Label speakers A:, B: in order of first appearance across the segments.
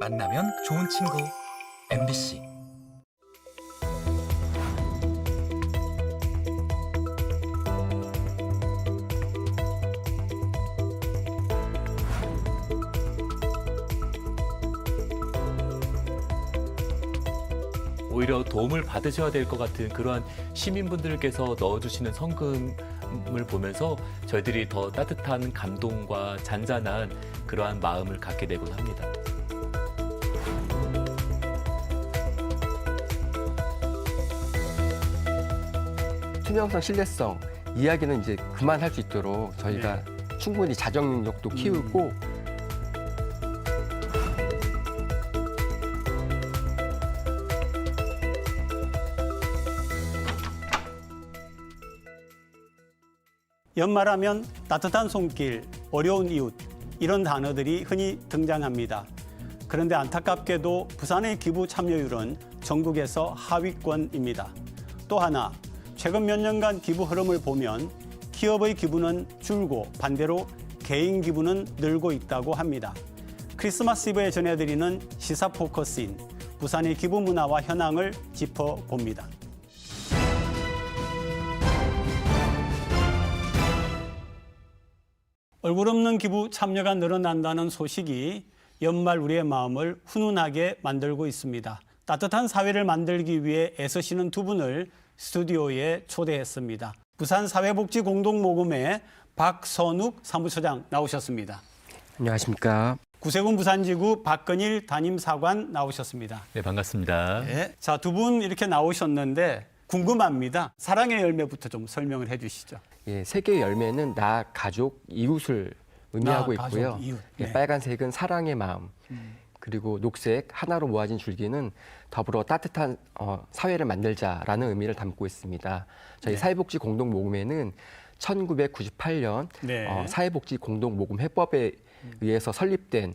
A: 만나면 좋은 친구 MBC.
B: 오히려 도움을 받으셔야 될 것 같은 그러한 시민분들께서 넣어주시는 성금을 보면서 저희들이 더 따뜻한 감동과 잔잔한 그러한 마음을 갖게 되곤 합니다.
C: 투명성, 신뢰성, 이야기는 이제 그만할 수 있도록 저희가 충분히 자정 능력도 키우고
D: 연말하면 따뜻한 손길, 어려운 이웃 이런 단어들이 흔히 등장합니다. 그런데 안타깝게도 부산의 기부 참여율은 전국에서 하위권입니다. 또 하나, 최근 몇 년간 기부 흐름을 보면 기업의 기부는 줄고 반대로 개인 기부는 늘고 있다고 합니다. 크리스마스 이브에 전해드리는 시사 포커스인 부산의 기부 문화와 현황을 짚어봅니다. 얼굴 없는 기부 참여가 늘어난다는 소식이 연말 우리의 마음을 훈훈하게 만들고 있습니다. 따뜻한 사회를 만들기 위해 애쓰시는 두 분을 스튜디오에 초대했습니다. 부산 사회복지공동모금회 박선욱 사무처장 나오셨습니다.
C: 안녕하십니까.
D: 구세군 부산지구 박건일 담임사관 나오셨습니다.
B: 네, 반갑습니다.
D: 네. 자, 두 분 이렇게 나오셨는데 궁금합니다. 사랑의 열매부터 좀 설명을 해주시죠.
C: 예, 세계의 열매는 나, 가족, 이웃을 의미하고
D: 나,
C: 있고요.
D: 가족, 이웃.
C: 예,
D: 네.
C: 빨간색은 사랑의 마음, 그리고 녹색 하나로 모아진 줄기는 더불어 따뜻한 사회를 만들자라는 의미를 담고 있습니다. 저희 사회복지 공동모금회는 1998년
D: 네.
C: 사회복지 공동모금회법에 의해서 설립된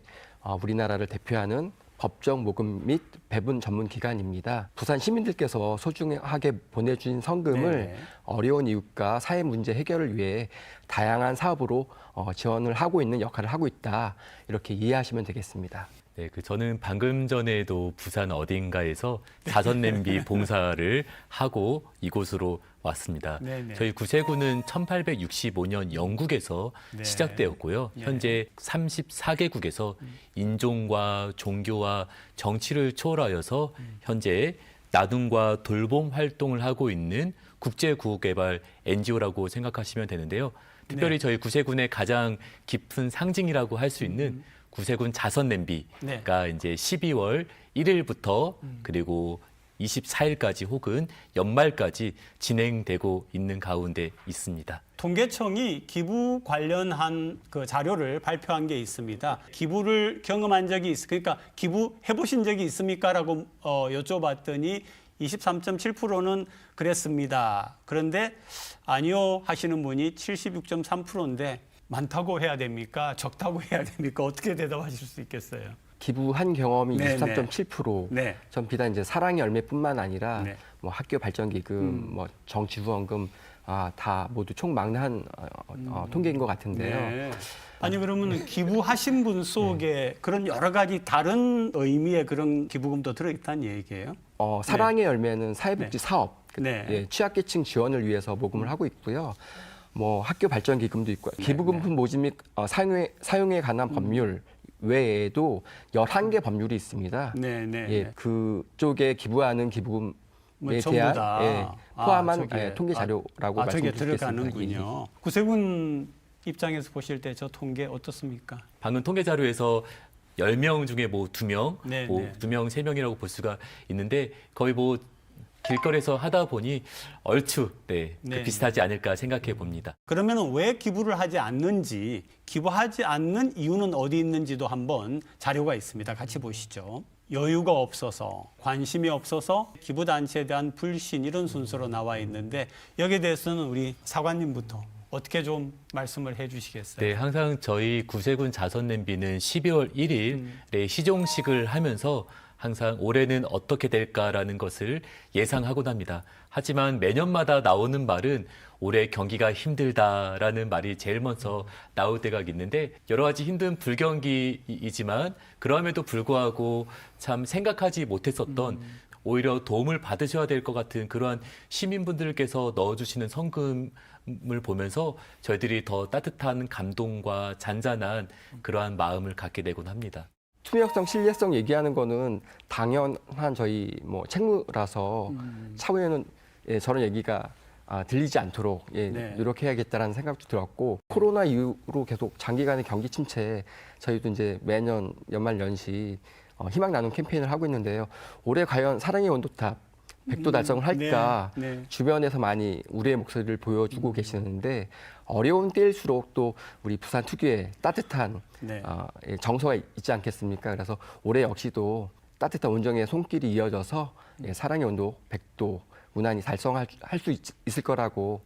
C: 우리나라를 대표하는 법정 모금 및 배분 전문 기관입니다. 부산 시민들께서 소중하게 보내주신 성금을
D: 네.
C: 어려운 이웃과 사회 문제 해결을 위해 다양한 사업으로 지원을 하고 있는 역할을 하고 있다. 이렇게 이해하시면 되겠습니다.
B: 네, 저는 방금 전에도 부산 어딘가에서 자선 냄비 봉사를 하고 이곳으로 왔습니다.
D: 네네.
B: 저희 구세군은 1865년 영국에서
D: 네.
B: 시작되었고요.
D: 네.
B: 현재 34개국에서 인종과 종교와 정치를 초월하여서 현재 나눔과 돌봄 활동을 하고 있는 국제구호개발 NGO라고 생각하시면 되는데요. 특별히
D: 네.
B: 저희 구세군의 가장 깊은 상징이라고 할 수 있는 구세군 자선 냄비가 이제 12월 1일부터 그리고 24일까지 혹은 연말까지 진행되고 있는 가운데 있습니다.
D: 통계청이 기부 관련한 그 자료를 발표한 게 있습니다. 기부를 경험한 적이 그러니까 기부해 보신 적이 있습니까?라고 여쭤봤더니 23.7%는 그랬습니다. 그런데 아니요 하시는 분이 76.3%인데 많다고 해야 됩니까? 적다고 해야 됩니까? 어떻게 대답하실 수 있겠어요?
C: 기부한 경험이
D: 네,
C: 23.7%.
D: 네.
C: 전 비단 이제 사랑의 열매뿐만 아니라
D: 네.
C: 뭐 학교 발전기금, 뭐 정치 후원금 다 모두 총망라한 통계인 것 같은데요.
D: 네. 아니 그러면 기부하신 분 속에 그런 여러 가지 다른 의미의 그런 기부금도 들어있다는 얘기예요?
C: 사랑의 열매는 사회복지 사업,
D: 네.
C: 예, 취약계층 지원을 위해서 모금을 하고 있고요. 뭐 학교 발전기금도 있고 기부금품 모집 및 사용에 관한 법률 외에도 11개 법률이 있습니다.
D: 네, 네.
C: 예, 그쪽에 기부하는 기부금에
D: 뭐 전부
C: 대한
D: 다.
C: 포함한
D: 저기에.
C: 통계 자료라고
D: 저게
C: 말씀드리겠습니다.
D: 들어가는군요. 구세군 입장에서 보실 때 저 통계 어떻습니까?
B: 방금 통계 자료에서 10명 중에 뭐 2명,
D: 네,
B: 뭐
D: 네.
B: 2명, 3명이라고 볼 수가 있는데 거의 뭐 길거리에서 하다 보니 얼추
D: 네,
B: 비슷하지 않을까 생각해 봅니다.
D: 그러면 왜 기부를 하지 않는지, 기부하지 않는 이유는 어디 있는지도 한번 자료가 있습니다. 같이 보시죠. 여유가 없어서, 관심이 없어서, 기부단체에 대한 불신 이런 순서로 나와 있는데 여기에 대해서는 우리 사관님부터 어떻게 좀 말씀을 해 주시겠어요?
B: 네, 항상 저희 구세군 자선 냄비는 12월 1일에 시종식을 하면서 항상 올해는 어떻게 될까라는 것을 예상하곤 합니다. 하지만 매년마다 나오는 말은 올해 경기가 힘들다라는 말이 제일 먼저 나올 때가 있는데 여러 가지 힘든 불경기이지만 그럼에도 불구하고 참 생각하지 못했었던 오히려 도움을 받으셔야 될 것 같은 그러한 시민분들께서 넣어주시는 성금을 보면서 저희들이 더 따뜻한 감동과 잔잔한 그러한 마음을 갖게 되곤 합니다.
C: 투명성, 신뢰성 얘기하는 거는 당연한 저희 뭐 책무라서 차후에는 저런 얘기가 들리지 않도록
D: 네.
C: 노력해야겠다라는 생각도 들었고 코로나 이후로 계속 장기간의 경기 침체 저희도 이제 매년 연말 연시 희망 나눔 캠페인을 하고 있는데요. 올해 과연 사랑의 온도탑 100도 달성을 할까
D: 네.
C: 주변에서 많이 우리의 목소리를 보여주고 계시는데 어려운 때일수록 또 우리 부산 특유의 따뜻한
D: 네.
C: 정서가 있지 않겠습니까? 그래서 올해 역시도 따뜻한 온정의 손길이 이어져서 사랑의 온도 100도 무난히 달성할 수 있을 거라고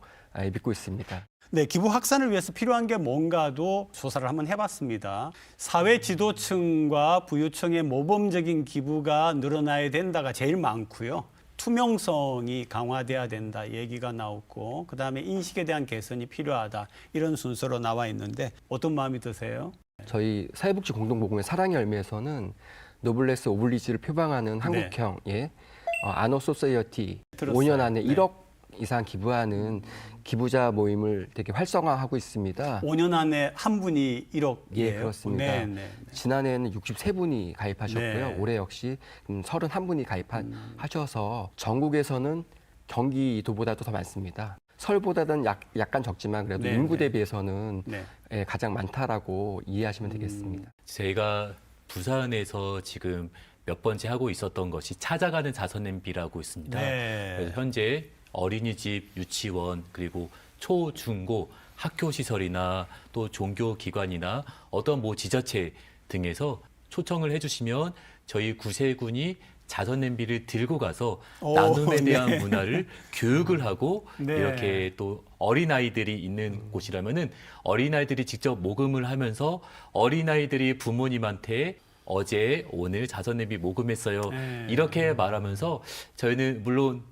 C: 믿고 있습니다.
D: 네, 기부 확산을 위해서 필요한 게 뭔가도 조사를 한번 해봤습니다. 사회 지도층과 부유층의 모범적인 기부가 늘어나야 된다가 제일 많고요. 투명성이 강화돼야 된다 얘기가 나왔고 그다음에 인식에 대한 개선이 필요하다 이런 순서로 나와 있는데 어떤 마음이 드세요?
C: 저희 사회복지 공동모금의 사랑의 열매에서는 노블레스 오블리지를 표방하는 한국형 아너 소사이어티
D: 들었어요.
C: 5년 안에
D: 네.
C: 1억 이상 기부하는 기부자 모임을 되게 활성화하고 있습니다.
D: 5년 안에 한 분이 1억이에요?
C: 예, 그렇습니다.
D: 네.
C: 지난해에는 63분이 가입하셨고요.
D: 네.
C: 올해 역시 31분이 가입하셔서 전국에서는 경기도보다도 더 많습니다. 서울보다는 약간 적지만 그래도
D: 네,
C: 인구
D: 네.
C: 대비해서는
D: 네.
C: 가장 많다라고 이해하시면 되겠습니다.
B: 제가 부산에서 지금 몇 번째 하고 있었던 것이 찾아가는 자선 냄비라고 있습니다.
D: 네.
B: 그래서 현재 어린이집, 유치원, 그리고 초, 중고, 학교 시설이나 또 종교 기관이나 어떤 뭐 지자체 등에서 초청을 해주시면 저희 구세군이 자선 냄비를 들고 가서 나눔에 대한 문화를 교육을 하고 이렇게 또 어린아이들이 있는 곳이라면은 어린아이들이 직접 모금을 하면서 어린아이들이 부모님한테 어제 오늘 자선 냄비 모금했어요. 이렇게 말하면서 저희는 물론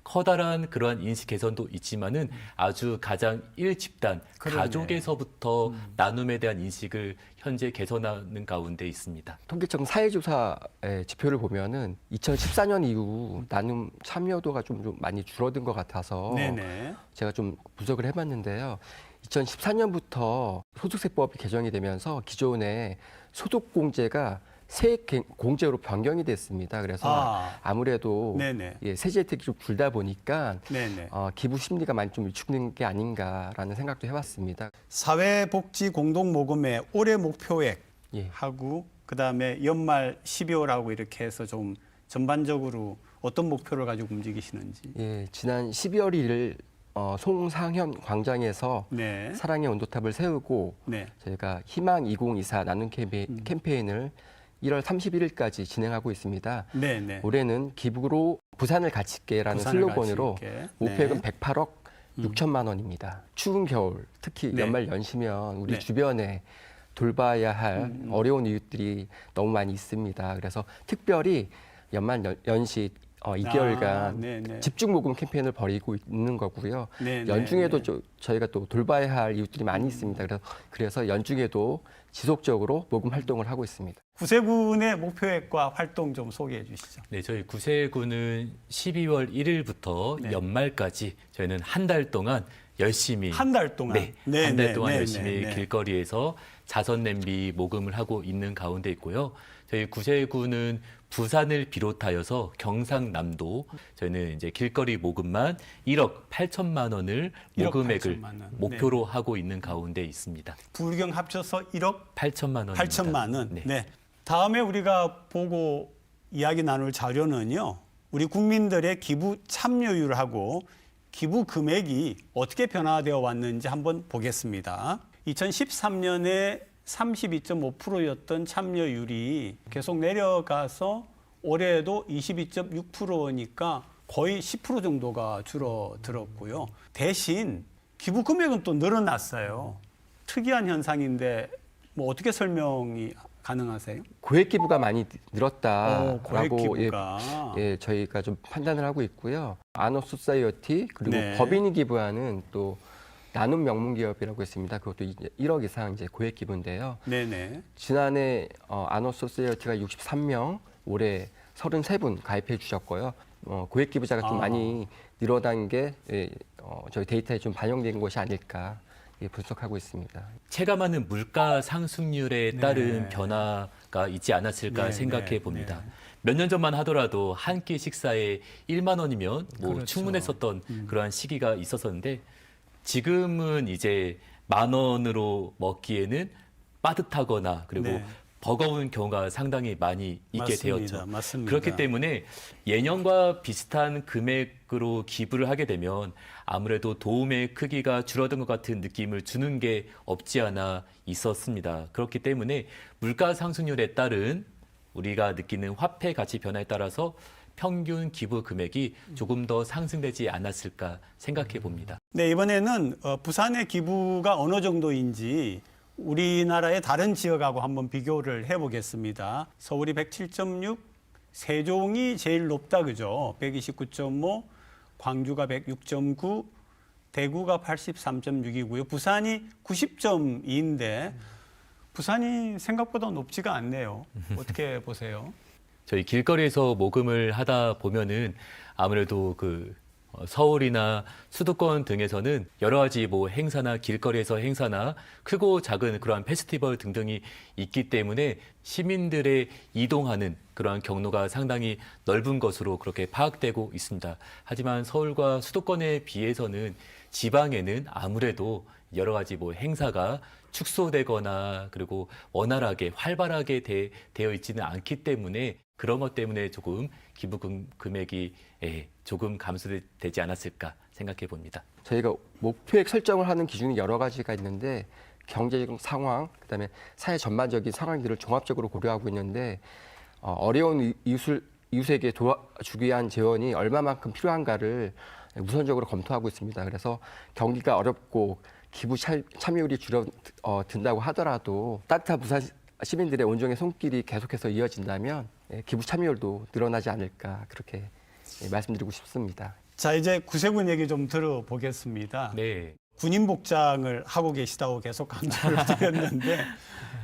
B: 커다란 그러한 인식 개선도 있지만은 아주 가장 1집단, 가족에서부터 나눔에 대한 인식을 현재 개선하는 가운데 있습니다.
C: 통계청 사회조사의 지표를 보면은 2014년 이후 나눔 참여도가 좀 많이 줄어든 것 같아서
D: 네네.
C: 제가 좀 분석을 해봤는데요. 2014년부터 소득세법이 개정이 되면서 기존의 소득공제가 세액공제로 변경이 됐습니다. 그래서 아무래도 세제 혜택이 좀 줄다 보니까 기부 심리가 많이 좀 위축된 게 아닌가라는 생각도 해봤습니다.
D: 사회복지 공동모금의 올해 목표액하고 그다음에 연말 12월하고 이렇게 해서 좀 전반적으로 어떤 목표를 가지고 움직이시는지.
C: 예, 지난 12월 1일 송상현 광장에서 사랑의 온도탑을 세우고 저희가 희망 2024 나눔 캠페인을 1월 31일까지 진행하고 있습니다. 올해는 기부로 부산을 같이 있게라는 슬로건으로 목표액은 108억 6천만 원입니다. 추운 겨울, 특히 연말 연시면 우리 주변에 돌봐야 할 어려운 이웃들이 너무 많이 있습니다. 그래서 특별히 연말 연시 2개월간 집중 모금 캠페인을 벌이고 있는 거고요. 연중에도 저희가 또 돌봐야 할 이웃들이 많이 있습니다. 그래서 연중에도 지속적으로 모금 활동을 하고 있습니다.
D: 구세군의 목표액과 활동 좀 소개해 주시죠.
B: 네, 저희 구세군은 12월 1일부터 연말까지 저희는 한 달 동안 열심히
D: 한 달 동안
B: 한 달 동안 열심히 길거리에서 자선 냄비 모금을 하고 있는 가운데 있고요. 저희 구세군은 부산을 비롯하여서 경상남도 저희는 이제 길거리 모금만 1억 8천만 원을 모금액을 목표로 하고 있는 가운데 있습니다.
D: 부경 합쳐서 1억
B: 8천만 원.
D: 8천만 원. 다음에 우리가 보고 이야기 나눌 자료는요. 우리 국민들의 기부 참여율하고 기부 금액이 어떻게 변화되어 왔는지 한번 보겠습니다. 2013년에 32.5%였던 참여율이 계속 내려가서 올해도 22.6%니까 거의 10% 정도가 줄어들었고요. 대신 기부 금액은 또 늘어났어요. 특이한 현상인데 뭐 어떻게 설명이 가능하세요?
C: 고액 기부가 많이
D: 고액
C: 늘었다라고
D: 기부가.
C: 저희가 좀 판단을 하고 있고요. 아너 소사이어티 그리고
D: 네.
C: 법인이 기부하는 또 나눔 명문 기업이라고 있습니다. 그것도 이제 1억 이상 이제 고액 기부인데요.
D: 네네.
C: 지난해 아너 소사이어티가 63명, 올해 33분 가입해 주셨고요. 고액 기부자가 좀 많이 늘어난 게 저희 데이터에 좀 반영된 것이 아닐까 분석하고 있습니다.
B: 체감하는 물가 상승률에
D: 네.
B: 따른 변화가 있지 않았을까
D: 네,
B: 생각해
D: 네,
B: 봅니다.
D: 네.
B: 몇 년 전만 하더라도 한 끼 식사에 1만 원이면 뭐
D: 그렇죠.
B: 충분했었던 그러한 시기가 있었었는데 지금은 이제 1만 원으로 먹기에는 빠듯하거나 그리고
D: 네.
B: 버거운 경우가 상당히 많이 있게
D: 맞습니다.
B: 되었죠.
D: 맞습니다.
B: 그렇기 때문에 예년과 비슷한 금액으로 기부를 하게 되면 아무래도 도움의 크기가 줄어든 것 같은 느낌을 주는 게 없지 않아 있었습니다. 그렇기 때문에 물가 상승률에 따른 우리가 느끼는 화폐 가치 변화에 따라서 평균 기부 금액이 조금 더 상승되지 않았을까 생각해 봅니다.
D: 네, 이번에는 부산의 기부가 어느 정도인지 우리나라의 다른 지역하고 한번 비교를 해보겠습니다. 서울이 107.6, 세종이 제일 높다, 그죠? 129.5, 광주가 106.9, 대구가 83.6이고요. 부산이 90.2인데 부산이 생각보다 높지가 않네요. 어떻게 보세요?
B: 저희 길거리에서 모금을 하다 보면은 아무래도 서울이나 수도권 등에서는 여러 가지 뭐 행사나 길거리에서 행사나 크고 작은 그러한 페스티벌 등등이 있기 때문에 시민들의 이동하는 그러한 경로가 상당히 넓은 것으로 그렇게 파악되고 있습니다. 하지만 서울과 수도권에 비해서는 지방에는 아무래도 여러 가지 뭐 행사가 축소되거나 그리고 원활하게 활발하게 되어 있지는 않기 때문에 그런 것 때문에 조금 기부 금액이 조금 감소되지 않았을까 생각해 봅니다.
C: 저희가 목표액 설정을 하는 기준이 여러 가지가 있는데 경제적 상황, 그다음에 사회 전반적인 상황들을 종합적으로 고려하고 있는데 어려운 이웃에게 도와주기 위한 재원이 얼마만큼 필요한가를 우선적으로 검토하고 있습니다. 그래서 경기가 어렵고 기부 참여율이 줄어든다고 하더라도 따뜻한 부산 시민들의 온정의 손길이 계속해서 이어진다면 기부 참여율도 늘어나지 않을까 그렇게 말씀드리고 싶습니다.
D: 자, 이제 구세군 얘기 좀 들어보겠습니다.
B: 네.
D: 군인 복장을 하고 계시다고 계속 강조를 드렸는데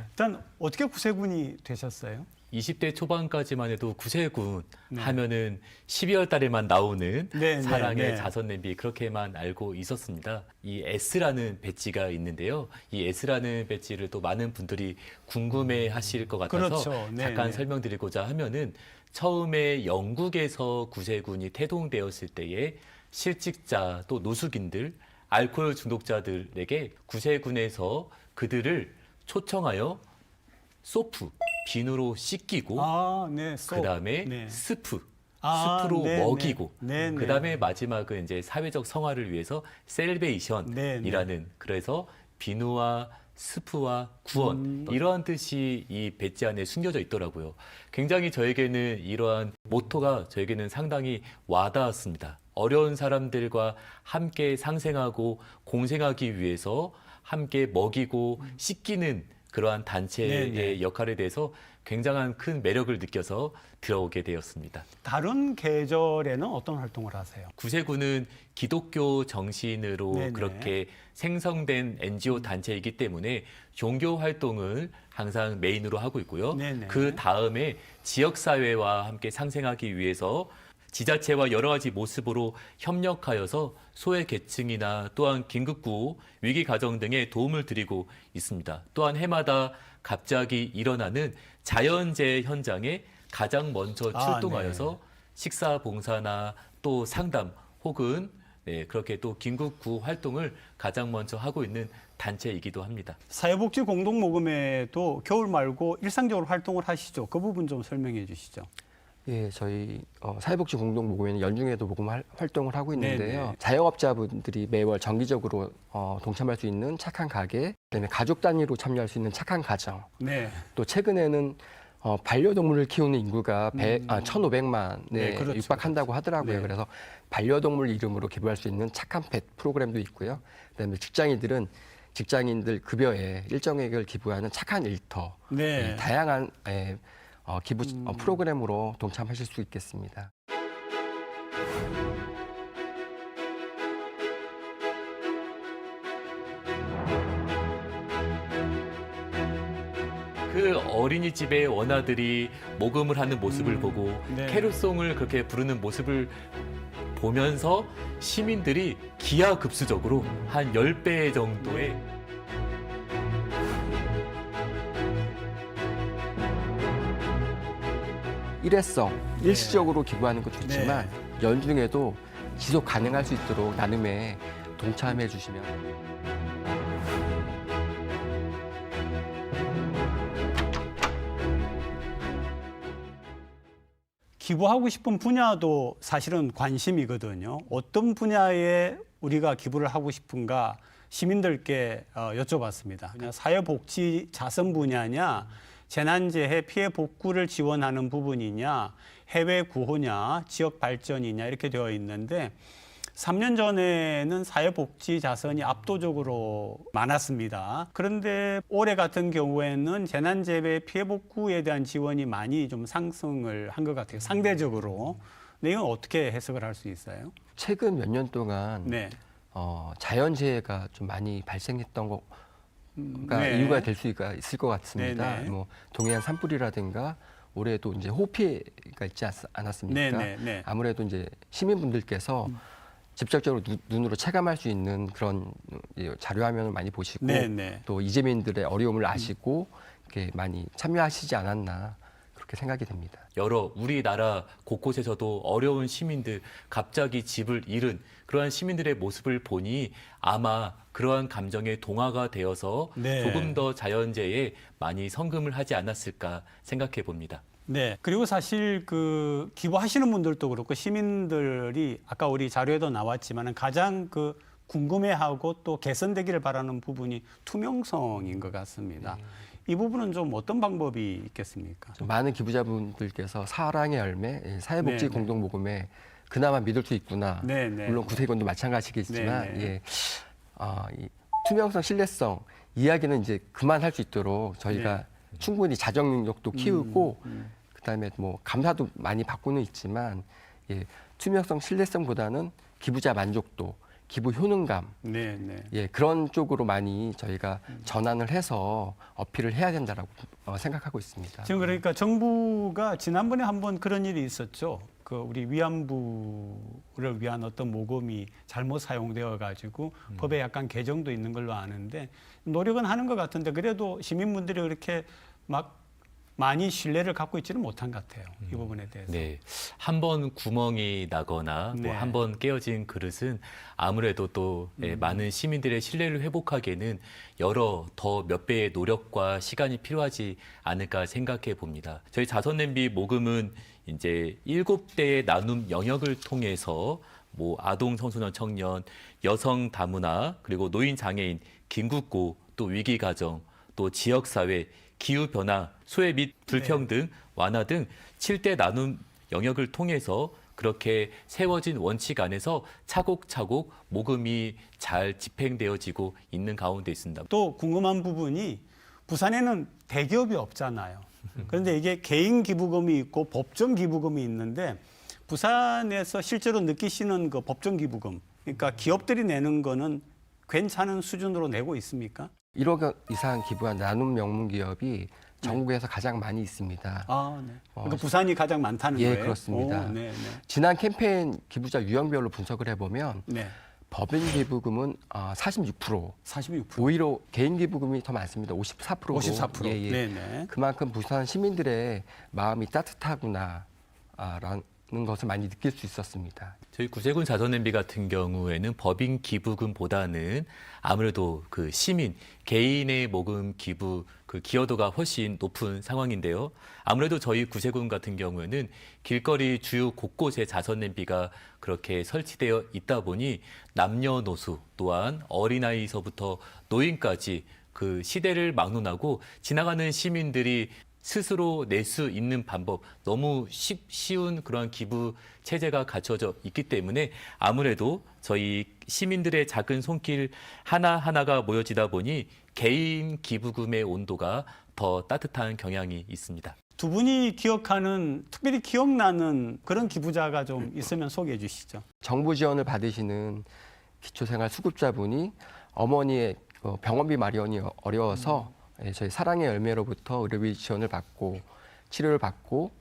D: 일단 어떻게 구세군이 되셨어요?
B: 20대 초반까지만 해도 구세군 하면은 12월 달에만 나오는
D: 네,
B: 사랑의
D: 네.
B: 자선 냄비 그렇게만 알고 있었습니다. 이 S라는 배지가 있는데요. 이 S라는 배지를 또 많은 분들이 궁금해 하실 것 같아서
D: 그렇죠. 네,
B: 잠깐
D: 네.
B: 설명드리고자 하면은 처음에 영국에서 구세군이 태동되었을 때에 실직자 또 노숙인들 알코올 중독자들에게 구세군에서 그들을 초청하여 소프 비누로 씻기고
D: 네,
B: 그다음에
D: 네.
B: 스프로
D: 네,
B: 먹이고
D: 네, 네.
B: 그다음에 마지막은 이제 사회적 성화를 위해서 셀베이션이라는 그래서 비누와 스프와 구원 이러한 뜻이 이 배지 안에 숨겨져 있더라고요. 굉장히 저에게는 이러한 모토가 저에게는 상당히 와닿았습니다. 어려운 사람들과 함께 상생하고 공생하기 위해서 함께 먹이고 씻기는 그러한 단체의
D: 네네.
B: 역할에 대해서 굉장한 큰 매력을 느껴서 들어오게 되었습니다.
D: 다른 계절에는 어떤 활동을 하세요?
B: 구세군은 기독교 정신으로
D: 네네.
B: 그렇게 생성된 NGO 단체이기 때문에 종교 활동을 항상 메인으로 하고 있고요.
D: 네네.
B: 그 다음에 지역사회와 함께 상생하기 위해서 지자체와 여러 가지 모습으로 협력하여서 소외 계층이나 또한 긴급구호, 위기 가정 등에 도움을 드리고 있습니다. 또한 해마다 갑자기 일어나는 자연재해 현장에 가장 먼저 출동하여서 식사 봉사나 또 상담 혹은 그렇게 또 긴급구호 활동을 가장 먼저 하고 있는 단체이기도 합니다.
D: 사회복지 공동모금회도 겨울 말고 일상적으로 활동을 하시죠. 그 부분 좀 설명해 주시죠.
C: 예, 저희 사회복지 공동모금회는 연중에도 모금 활동을 하고 있는데요.
D: 네네.
C: 자영업자분들이 매월 정기적으로 동참할 수 있는 착한 가게, 그다음에 가족 단위로 참여할 수 있는 착한 가정,
D: 네.
C: 또 최근에는 반려동물을 키우는 인구가 1,500만에
D: 네, 그렇죠,
C: 육박한다고 하더라고요.
D: 네.
C: 그래서 반려동물 이름으로 기부할 수 있는 착한 펫 프로그램도 있고요. 그다음에 직장인들은 직장인들 급여에 일정액을 기부하는 착한 일터,
D: 네.
C: 다양한 기부 프로그램으로 동참하실 수 있겠습니다.
B: 그 어린이집의 원아들이 모금을 하는 모습을 보고
D: 네.
B: 캐롤송을 그렇게 부르는 모습을 보면서 시민들이 기하급수적으로 한 10배 정도의
C: 일회성, 일시적으로 기부하는 거 좋지만
D: 네.
C: 연중에도 지속 가능할 수 있도록 나눔에 동참해 주시면
D: 기부하고 싶은 분야도 사실은 관심이거든요. 어떤 분야에 우리가 기부를 하고 싶은가 시민들께 여쭤봤습니다. 그냥 사회복지 자선 분야냐, 재난재해 피해 복구를 지원하는 부분이냐, 해외 구호냐, 지역 발전이냐 이렇게 되어 있는데 3년 전에는 사회복지 자선이 압도적으로 많았습니다. 그런데 올해 같은 경우에는 재난재해 피해 복구에 대한 지원이 많이 좀 상승을 한 것 같아요. 상대적으로. 근데 이건 어떻게 해석을 할 수 있어요?
C: 최근 몇 년 동안
D: 네.
C: 자연재해가 좀 많이 발생했던 거가
D: 네.
C: 이유가 될 수가 있을 것 같습니다.
D: 네, 네.
C: 뭐 동해안 산불이라든가 올해도 이제 호피해가 있지 않았습니까?
D: 네, 네, 네.
C: 아무래도 이제 시민분들께서 직접적으로 눈으로 체감할 수 있는 그런 자료 화면을 많이 보시고
D: 네, 네.
C: 또 이재민들의 어려움을 아시고 이렇게 많이 참여하시지 않았나 그렇게 생각이 됩니다.
B: 여러 우리나라 곳곳에서도 어려운 시민들, 갑자기 집을 잃은 그러한 시민들의 모습을 보니 아마 그러한 감정에 동화가 되어서
D: 네.
B: 조금 더 자연재해에 많이 성금을 하지 않았을까 생각해 봅니다.
D: 네. 그리고 사실 그 기부하시는 분들도 그렇고 시민들이 아까 우리 자료에도 나왔지만 가장 그 궁금해하고 또 개선되기를 바라는 부분이 투명성인 것 같습니다. 이 부분은 좀 어떤 방법이 있겠습니까?
C: 많은 기부자분들께서 사랑의 열매, 사회복지
D: 네, 네.
C: 공동모금에 그나마 믿을 수 있구나.
D: 네, 네.
C: 물론 구세군도 마찬가지겠지만
D: 네, 네.
C: 예, 이 투명성, 신뢰성 이야기는 이제 그만할 수 있도록 저희가
D: 네.
C: 충분히 자정 능력도 키우고 그다음에 뭐 감사도 많이 받고는 있지만 예, 투명성, 신뢰성보다는 기부자 만족도, 기부 효능감
D: 네, 네.
C: 예, 그런 쪽으로 많이 저희가 전환을 해서 어필을 해야 된다라고 생각하고 있습니다.
D: 지금 그러니까 정부가 지난번에 한번 그런 일이 있었죠. 그 우리 위안부를 위한 어떤 모금이 잘못 사용되어 가지고 법에 약간 개정도 있는 걸로 아는데 노력은 하는 것 같은데 그래도 시민분들이 그렇게 막 많이 신뢰를 갖고 있지는 못한 것 같아요. 이 부분에 대해서.
B: 네, 한 번 구멍이 나거나
D: 네.
B: 뭐 한 번 깨어진 그릇은 아무래도 또 많은 시민들의 신뢰를 회복하기에는 여러 더 몇 배의 노력과 시간이 필요하지 않을까 생각해 봅니다. 저희 자선냄비 모금은 이제 7대의 나눔 영역을 통해서 뭐 아동 청소년 청년, 여성 다문화, 그리고 노인 장애인, 긴급고, 또 위기 가정, 또 지역 사회, 기후 변화, 소외 및 불평등 완화 등 7대 나눔 영역을 통해서 그렇게 세워진 원칙 안에서 차곡차곡 모금이 잘 집행되어지고 있는 가운데 있습니다.
D: 또 궁금한 부분이 부산에는 대기업이 없잖아요. 그런데 이게 개인 기부금이 있고 법정 기부금이 있는데 부산에서 실제로 느끼시는 그 법정 기부금, 그러니까 기업들이 내는 거는 괜찮은 수준으로 내고 있습니까?
C: 1억 이상 기부한 나눔 명문 기업이 전국에서 가장 많이 있습니다.
D: 아, 네. 그러니까 부산이 가장 많다는
C: 예,
D: 거예요?
C: 그렇습니다.
D: 오, 네, 네.
C: 지난 캠페인 기부자 유형별로 분석을 해보면
D: 네.
C: 법인 기부금은 46%,
D: 46%.
C: 오히려 개인 기부금이 더 많습니다. 54%로.
D: 54%.
C: 예, 예.
D: 네, 네.
C: 그만큼 부산 시민들의 마음이 따뜻하구나라는 것을 많이 느낄 수 있었습니다.
B: 저희 구세군 자선냄비 같은 경우에는 법인 기부금보다는 아무래도 그 시민, 개인의 모금 기부 그 기여도가 훨씬 높은 상황인데요. 아무래도 저희 구세군 같은 경우에는 길거리 주요 곳곳에 자선냄비가 그렇게 설치되어 있다 보니 남녀노소 또한 어린아이서부터 노인까지 그 시대를 막론하고 지나가는 시민들이 스스로 낼 수 있는 방법, 너무 쉬운 그런 기부 체제가 갖춰져 있기 때문에 아무래도 저희 시민들의 작은 손길 하나하나가 모여지다 보니 개인 기부금의 온도가 더 따뜻한 경향이 있습니다.
D: 두 분이 기억하는, 특별히 기억나는 그런 기부자가 좀 있으면 소개해 주시죠.
C: 정부 지원을 받으시는 기초생활 수급자분이 어머니의 병원비 마련이 어려워서 저희 사랑의 열매로부터 의료비 지원을 받고 치료를 받고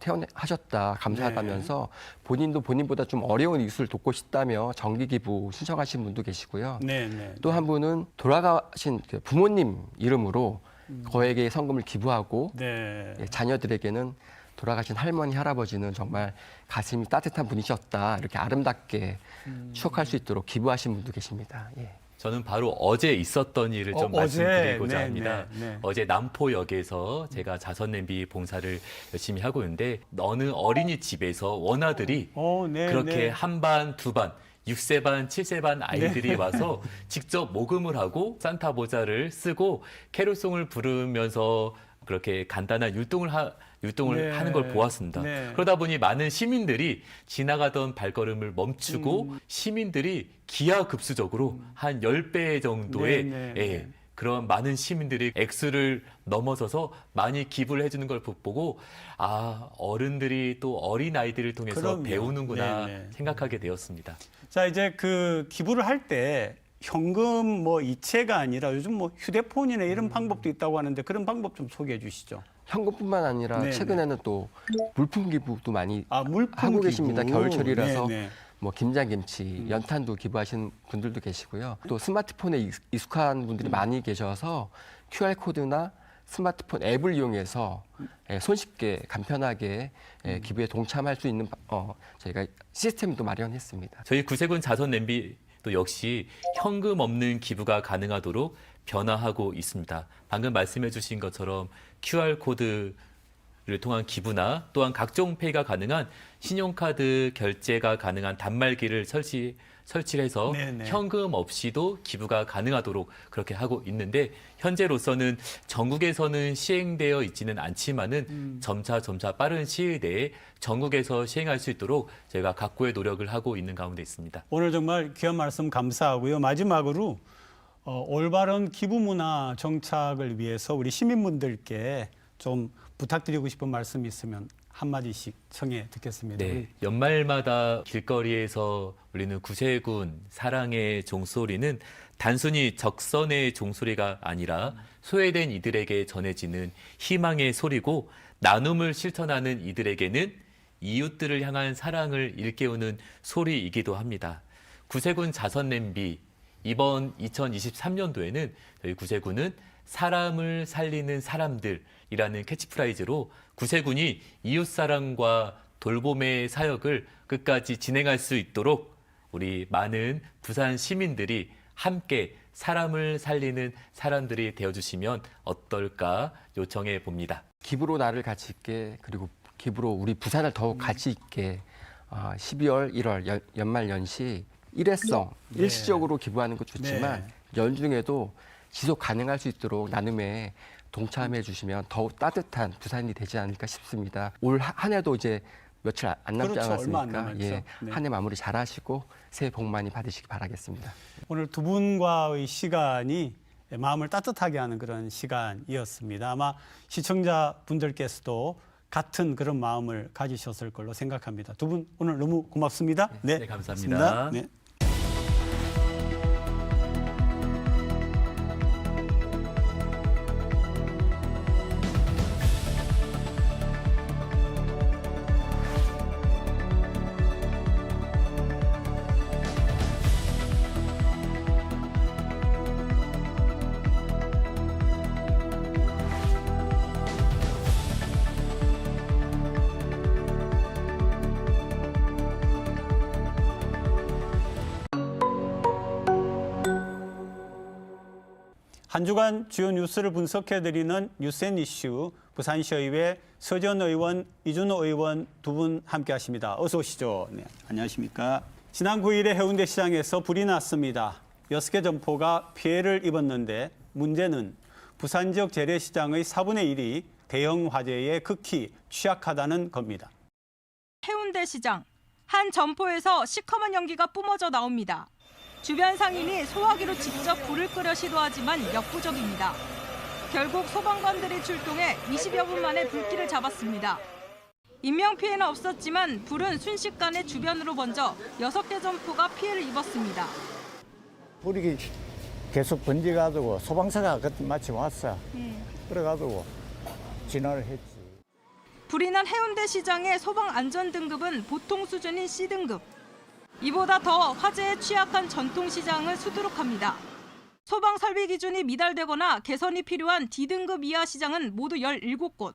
C: 퇴원하셨다 감사하다면서 본인도 본인보다 좀 어려운 이웃을 돕고 싶다며 정기 기부 신청하신 분도 계시고요. 또 한 분은 돌아가신 부모님 이름으로 거액의 성금을 기부하고 자녀들에게는 돌아가신 할머니, 할아버지는 정말 가슴이 따뜻한 분이셨다. 이렇게 아름답게 추억할 수 있도록 기부하신 분도 계십니다. 예.
B: 저는 바로 어제 있었던 일을 좀 말씀드리고자 합니다. 어제 남포역에서 제가 자선냄비 봉사를 열심히 하고 있는데 어느 어린이집에서 원아들이 그렇게 한 반, 두 반, 6세 반, 7세 반 아이들이 와서 직접 모금을 하고 산타 모자를 쓰고 캐롤송을 부르면서 그렇게 간단한 율동을 하는 걸 보았습니다. 그러다 보니 많은 시민들이 지나가던 발걸음을 멈추고 시민들이 기하급수적으로 한 10배 정도의 그런 많은 시민들이 액수를 넘어서서 많이 기부를 해주는 걸 보고 아, 어른들이 또 어린 아이들을 통해서
D: 그럼요.
B: 배우는구나 생각하게 되었습니다.
D: 자, 이제 그 기부를 할 때 현금 뭐 이체가 아니라 요즘 뭐 휴대폰이나 이런 방법도 있다고 하는데 그런 방법 좀 소개해 주시죠.
C: 현금뿐만 아니라 최근에는 또 물품 기부도 많이
D: 물품
C: 하고
D: 기부.
C: 계십니다. 겨울철이라서
D: 네네.
C: 뭐 김장김치, 연탄도 기부하시는 분들도 계시고요. 또 스마트폰에 익숙한 분들이 많이 계셔서 QR 코드나 스마트폰 앱을 이용해서 손쉽게 간편하게 기부에 동참할 수 있는 저희가 시스템도 마련했습니다.
B: 저희 구세군 자선냄비 또 역시 현금 없는 기부가 가능하도록 변화하고 있습니다. 방금 말씀해 주신 것처럼 QR코드를 통한 기부나 또한 각종 페이가 가능한 신용카드 결제가 가능한 단말기를 설치를 해서 현금 없이도 기부가 가능하도록 그렇게 하고 있는데 현재로서는 전국에서는 시행되어 있지는 않지만은 점차 빠른 시일 내에 전국에서 시행할 수 있도록 저희가 각고의 노력을 하고 있는 가운데 있습니다.
D: 오늘 정말 귀한 말씀 감사하고요. 마지막으로 올바른 기부 문화 정착을 위해서 우리 시민분들께 좀 부탁드리고 싶은 말씀이 있으면 한마디씩 청해 듣겠습니다.
B: 네, 연말마다 길거리에서 울리는 구세군 사랑의 종소리는 단순히 적선의 종소리가 아니라 소외된 이들에게 전해지는 희망의 소리고 나눔을 실천하는 이들에게는 이웃들을 향한 사랑을 일깨우는 소리이기도 합니다. 구세군 자선냄비 이번 2023년도에는 저희 구세군은 사람을 살리는 사람들이라는 캐치프라이즈로 구세군이 이웃사랑과 돌봄의 사역을 끝까지 진행할 수 있도록 우리 많은 부산 시민들이 함께 사람을 살리는 사람들이 되어주시면 어떨까 요청해 봅니다.
C: 기부로 나를 가치 있게 그리고 기부로 우리 부산을 더욱 가치 있게 12월, 1월 연말 연시 일회성, 일시적으로 기부하는 것 좋지만 연중에도 지속 가능할 수 있도록 나눔에 동참해 주시면 더욱 따뜻한 부산이 되지 않을까 싶습니다. 올 한 해도 이제 며칠 안 남지 않았습니까? 한 해 마무리 잘 하시고 새해 복 많이 받으시기 바라겠습니다.
D: 오늘 두 분과의 시간이 마음을 따뜻하게 하는 그런 시간이었습니다. 아마 시청자분들께서도 같은 그런 마음을 가지셨을 걸로 생각합니다. 두 분 오늘 너무 고맙습니다.
B: 네, 감사합니다.
D: 네. 한 주간 주요 뉴스를 분석해드리는 뉴스앤이슈 부산시의회 서전 의원, 이준호 의원 두 분 함께하십니다. 어서 오시죠. 네, 안녕하십니까. 지난 9일에 해운대 시장에서 불이 났습니다. 6개 점포가 피해를 입었는데 문제는 부산 지역 재래시장의 4분의 1이 대형 화재에 극히 취약하다는 겁니다.
E: 해운대 시장. 한 점포에서 시커먼 연기가 뿜어져 나옵니다. 주변 상인이 소화기로 직접 불을 끄려 시도하지만 역부족입니다. 결국 소방관들이 출동해 20여 분 만에 불길을 잡았습니다. 인명피해는 없었지만 불은 순식간에 주변으로 번져 6개 점포가 피해를 입었습니다.
F: 불이 계속 번져가지고 소방차가 그때 마침 왔어. 그래가지고 진화를 했지.
E: 불이 난 해운대 시장의 소방 안전 등급은 보통 수준인 C등급. 이보다 더 화재에 취약한 전통 시장을 수두룩합니다. 소방 설비 기준이 미달되거나 개선이 필요한 D등급 이하 시장은 모두 17곳.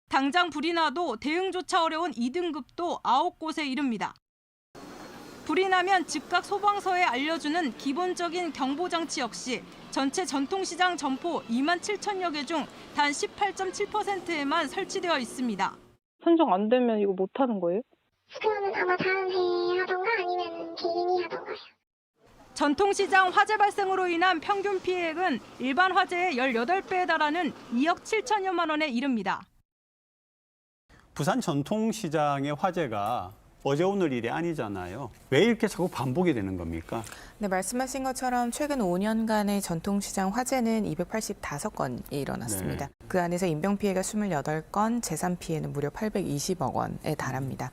E: 당장 불이 나도 대응조차 어려운 2등급도 9곳에 이릅니다. 불이 나면 즉각 소방서에 알려주는 기본적인 경보장치 역시 전체 전통시장 점포 2만 7천여 개 중 단 18.7%에만 설치되어 있습니다.
G: 선정 안 되면 이거 못 하는 거예요?
H: 그거는 아마 다음 해에 하던가 아니면 개인이 하던가요.
E: 전통시장 화재 발생으로 인한 평균 피해액은 일반 화재의 18배에 달하는 2억 7천여만 원에 이릅니다.
D: 부산 전통시장의 화재가 어제 오늘 일이 아니잖아요. 왜 이렇게 자꾸 반복이 되는 겁니까?
I: 네, 말씀하신 것처럼 최근 5년간의 전통시장 화재는 285건이 일어났습니다.
D: 네.
I: 그 안에서 인명피해가 28건, 재산피해는 무려 820억 원에 달합니다.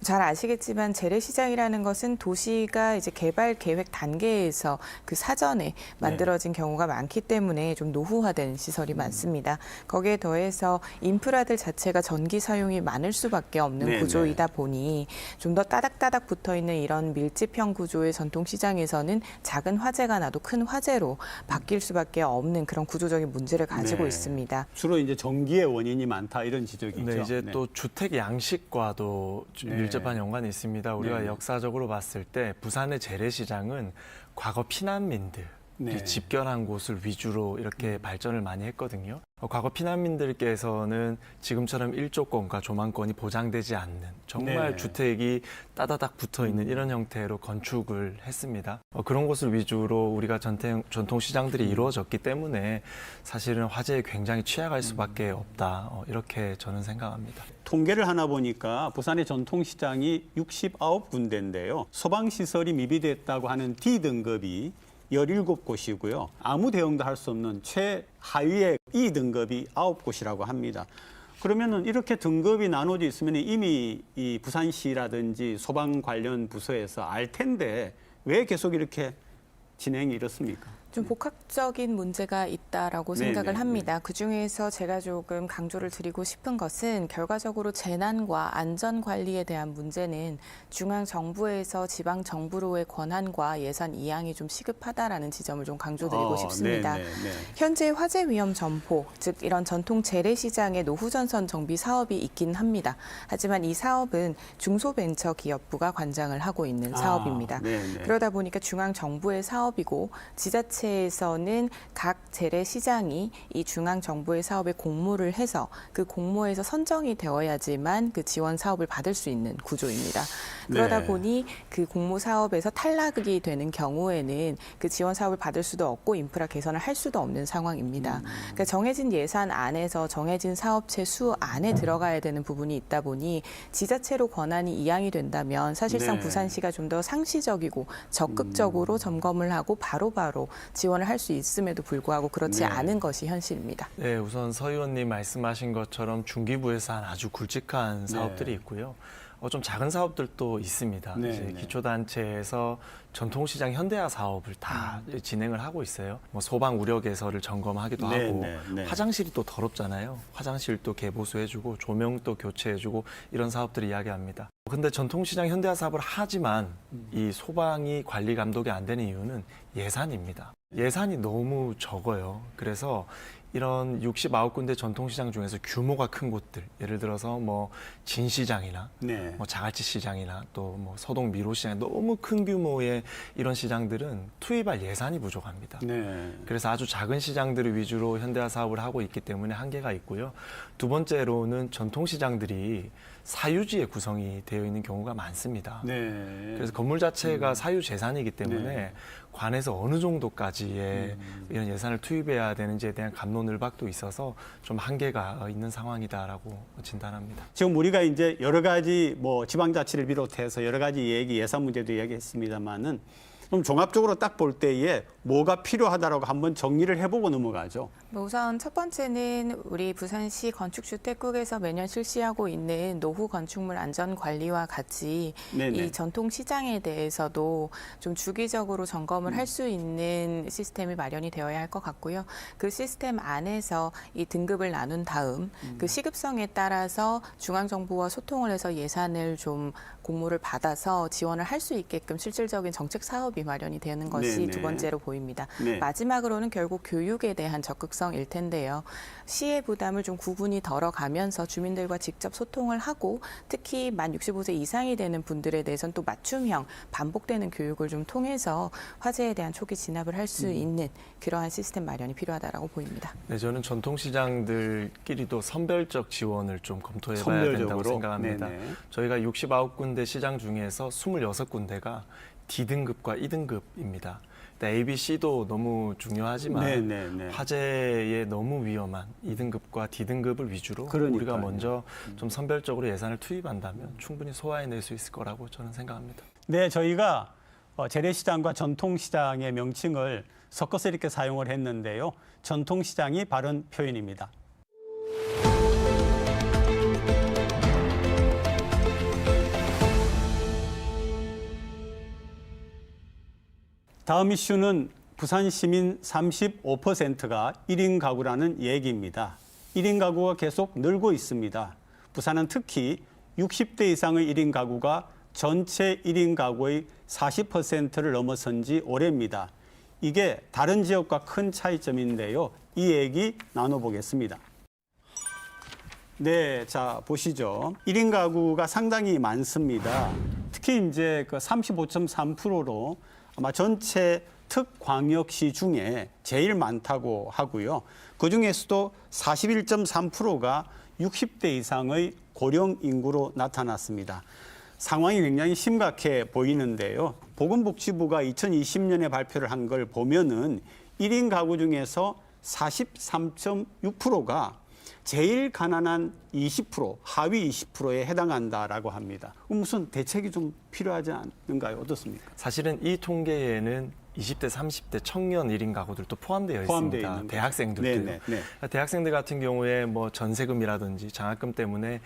I: 잘 아시겠지만 재래시장이라는 것은 도시가 이제 개발 계획 단계에서 그 사전에 만들어진 경우가 많기 때문에 좀 노후화된 시설이 많습니다. 거기에 더해서 인프라들 자체가 전기 사용이 많을 수밖에 없는 구조이다 보니 좀 더 따닥따닥 붙어있는 이런 밀집형 구조의 전통시장에서는 작은 화재가 나도 큰 화재로 바뀔 수밖에 없는 그런 구조적인 문제를 가지고 있습니다.
D: 주로 이제 전기의 원인이 많다 이런 지적이죠.
J: 네, 이제 또 주택 양식과도 밀접한 연관이 있습니다. 우리가 역사적으로 봤을 때 부산의 재래시장은 과거 피난민들이 집결한 곳을 위주로 이렇게 발전을 많이 했거든요. 과거 피난민들께서는 지금처럼 일조권과 조망권이 보장되지 않는 정말 주택이 따다닥 붙어있는 이런 형태로 건축을 했습니다. 그런 곳을 위주로 우리가 전통시장들이 이루어졌기 때문에 사실은 화재에 굉장히 취약할 수밖에 없다. 이렇게 저는 생각합니다.
D: 통계를 하나 보니까 부산의 전통시장이 69군데인데요. 소방시설이 미비됐다고 하는 D등급이 17곳이고요. 아무 대응도 할 수 없는 최하위의 E등급이 9곳이라고 합니다. 그러면은 이렇게 등급이 나눠져 있으면 이미 이 부산시라든지 소방 관련 부서에서 알 텐데 왜 계속 이렇게 진행이 이렇습니까?
I: 좀 복합적인 문제가 있다라고 생각을 합니다. 그중에서 제가 조금 강조를 드리고 싶은 것은 결과적으로 재난과 안전 관리에 대한 문제는 중앙 정부에서 지방 정부로의 권한과 예산 이양이 좀 시급하다라는 지점을 좀 강조드리고 싶습니다. 현재 화재 위험 점포, 즉 이런 전통 재래시장의 노후전선 정비 사업이 있긴 합니다. 하지만 이 사업은 중소벤처기업부가 관장을 하고 있는 사업입니다. 그러다 보니까 중앙 정부의 사업이고 지자체에서는 각 재래시장이 이 중앙 정부의 사업에 공모를 해서 그 공모에서 선정이 되어야지만 그 지원 사업을 받을 수 있는 구조입니다. 그러다 보니 그 공모 사업에서 탈락이 되는 경우에는 그 지원 사업을 받을 수도 없고 인프라 개선을 할 수도 없는 상황입니다. 그러니까 정해진 예산 안에서 정해진 사업체 수 안에 들어가야 되는 부분이 있다 보니 지자체로 권한이 이양이 된다면 사실상 부산시가 좀 더 상시적이고 적극적으로 점검을 하고 바로바로 지원을 할 수 있음에도 불구하고 그렇지 않은 것이 현실입니다.
J: 네, 우선 서 의원님 말씀하신 것처럼 중기부에서 한 아주 굵직한 사업들이 있고요. 좀 작은 사업들도 있습니다. 이제 기초단체에서 전통시장 현대화 사업을 다 진행을 하고 있어요. 뭐 소방 우려 개설을 점검하기도 하고 화장실이 또 더럽잖아요. 화장실도 개보수해주고 조명도 교체해주고 이런 사업들을 이야기합니다. 근데 전통시장 현대화 사업을 하지만 이 소방이 관리 감독이 안 되는 이유는 예산입니다. 예산이 너무 적어요. 그래서 이런 69군데 전통시장 중에서 규모가 큰 곳들, 예를 들어서 뭐 진시장이나 뭐 자갈치 시장이나 또 뭐 서동 미로시장 너무 큰 규모의 이런 시장들은 투입할 예산이 부족합니다. 그래서 아주 작은 시장들을 위주로 현대화 사업을 하고 있기 때문에 한계가 있고요. 두 번째로는 전통시장들이 사유지에 구성이 되어 있는 경우가 많습니다.
D: 네.
J: 그래서 건물 자체가 사유 재산이기 때문에 관에서 어느 정도까지의 이런 예산을 투입해야 되는지에 대한 갑론을박도 있어서 좀 한계가 있는 상황이다라고 진단합니다.
D: 지금 우리가 이제 여러 가지 뭐 지방자치를 비롯해서 여러 가지 예산 문제도 이야기했습니다만은 좀 종합적으로 딱 볼 때에 뭐가 필요하다라고 한번 정리를 해보고 넘어가죠.
I: 우선 첫 번째는 우리 부산시 건축주택국에서 매년 실시하고 있는 노후 건축물 안전 관리와 같이
D: 네네.
I: 이 전통 시장에 대해서도 좀 주기적으로 점검을 할 수 있는 시스템이 마련이 되어야 할 것 같고요. 그 시스템 안에서 이 등급을 나눈 다음 그 시급성에 따라서 중앙정부와 소통을 해서 예산을 좀 공모를 받아서 지원을 할 수 있게끔 실질적인 정책 사업이 마련이 되는 것이
D: 네네.
I: 두 번째로 보입니다.
D: 네.
I: 마지막으로는 결국 교육에 대한 적극성일 텐데요. 시의 부담을 좀 구분이 덜어가면서 주민들과 직접 소통을 하고 특히 만 65세 이상이 되는 분들에 대해서는 또 맞춤형 반복되는 교육을 좀 통해서 화재에 대한 초기 진압을 할 수 있는 그러한 시스템 마련이 필요하다라고 보입니다.
J: 네, 저는 전통시장들끼리도 선별적 지원을 좀 검토해봐야 된다고
D: 선별적으로?
J: 생각합니다.
D: 네네.
J: 저희가 69군데 시장 중에서 26군데가 D등급과 E등급입니다. A, B, C도 너무 중요하지만
D: 네네네.
J: 화재에 너무 위험한 E등급과 D등급을 위주로
D: 그러니까요.
J: 우리가 먼저 좀 선별적으로 예산을 투입한다면 충분히 소화해낼 수 있을 거라고 저는 생각합니다.
D: 네, 저희가 재래시장과 전통시장의 명칭을 섞어서 이렇게 사용을 했는데요. 전통시장이 바른 표현입니다. 다음 이슈는 부산 시민 35%가 1인 가구라는 얘기입니다. 1인 가구가 계속 늘고 있습니다. 부산은 특히 60대 이상의 1인 가구가 전체 1인 가구의 40%를 넘어선 지 오래입니다. 이게 다른 지역과 큰 차이점인데요. 이 얘기 나눠보겠습니다. 네, 자 보시죠. 1인 가구가 상당히 많습니다. 특히 이제 그 35.3%로 아마 전체 특광역시 중에 제일 많다고 하고요. 그 중에서도 41.3%가 60대 이상의 고령 인구로 나타났습니다. 상황이 굉장히 심각해 보이는데요. 보건복지부가 2020년에 발표를 한 걸 보면은 1인 가구 중에서 43.6%가 제일 가난한 20%, 하위 20%에 해당한다라고 합니다. 그럼 무슨 대책이 좀 필요하지 않은가요? 어떻습니까?
J: 사실은 이 통계에는 20대, 30대 청년 1인 가구들도 포함되어 있습니다. 대학생들도요.
D: 네네, 네.
J: 대학생들 같은 경우에 뭐 전세금이라든지 장학금 때문에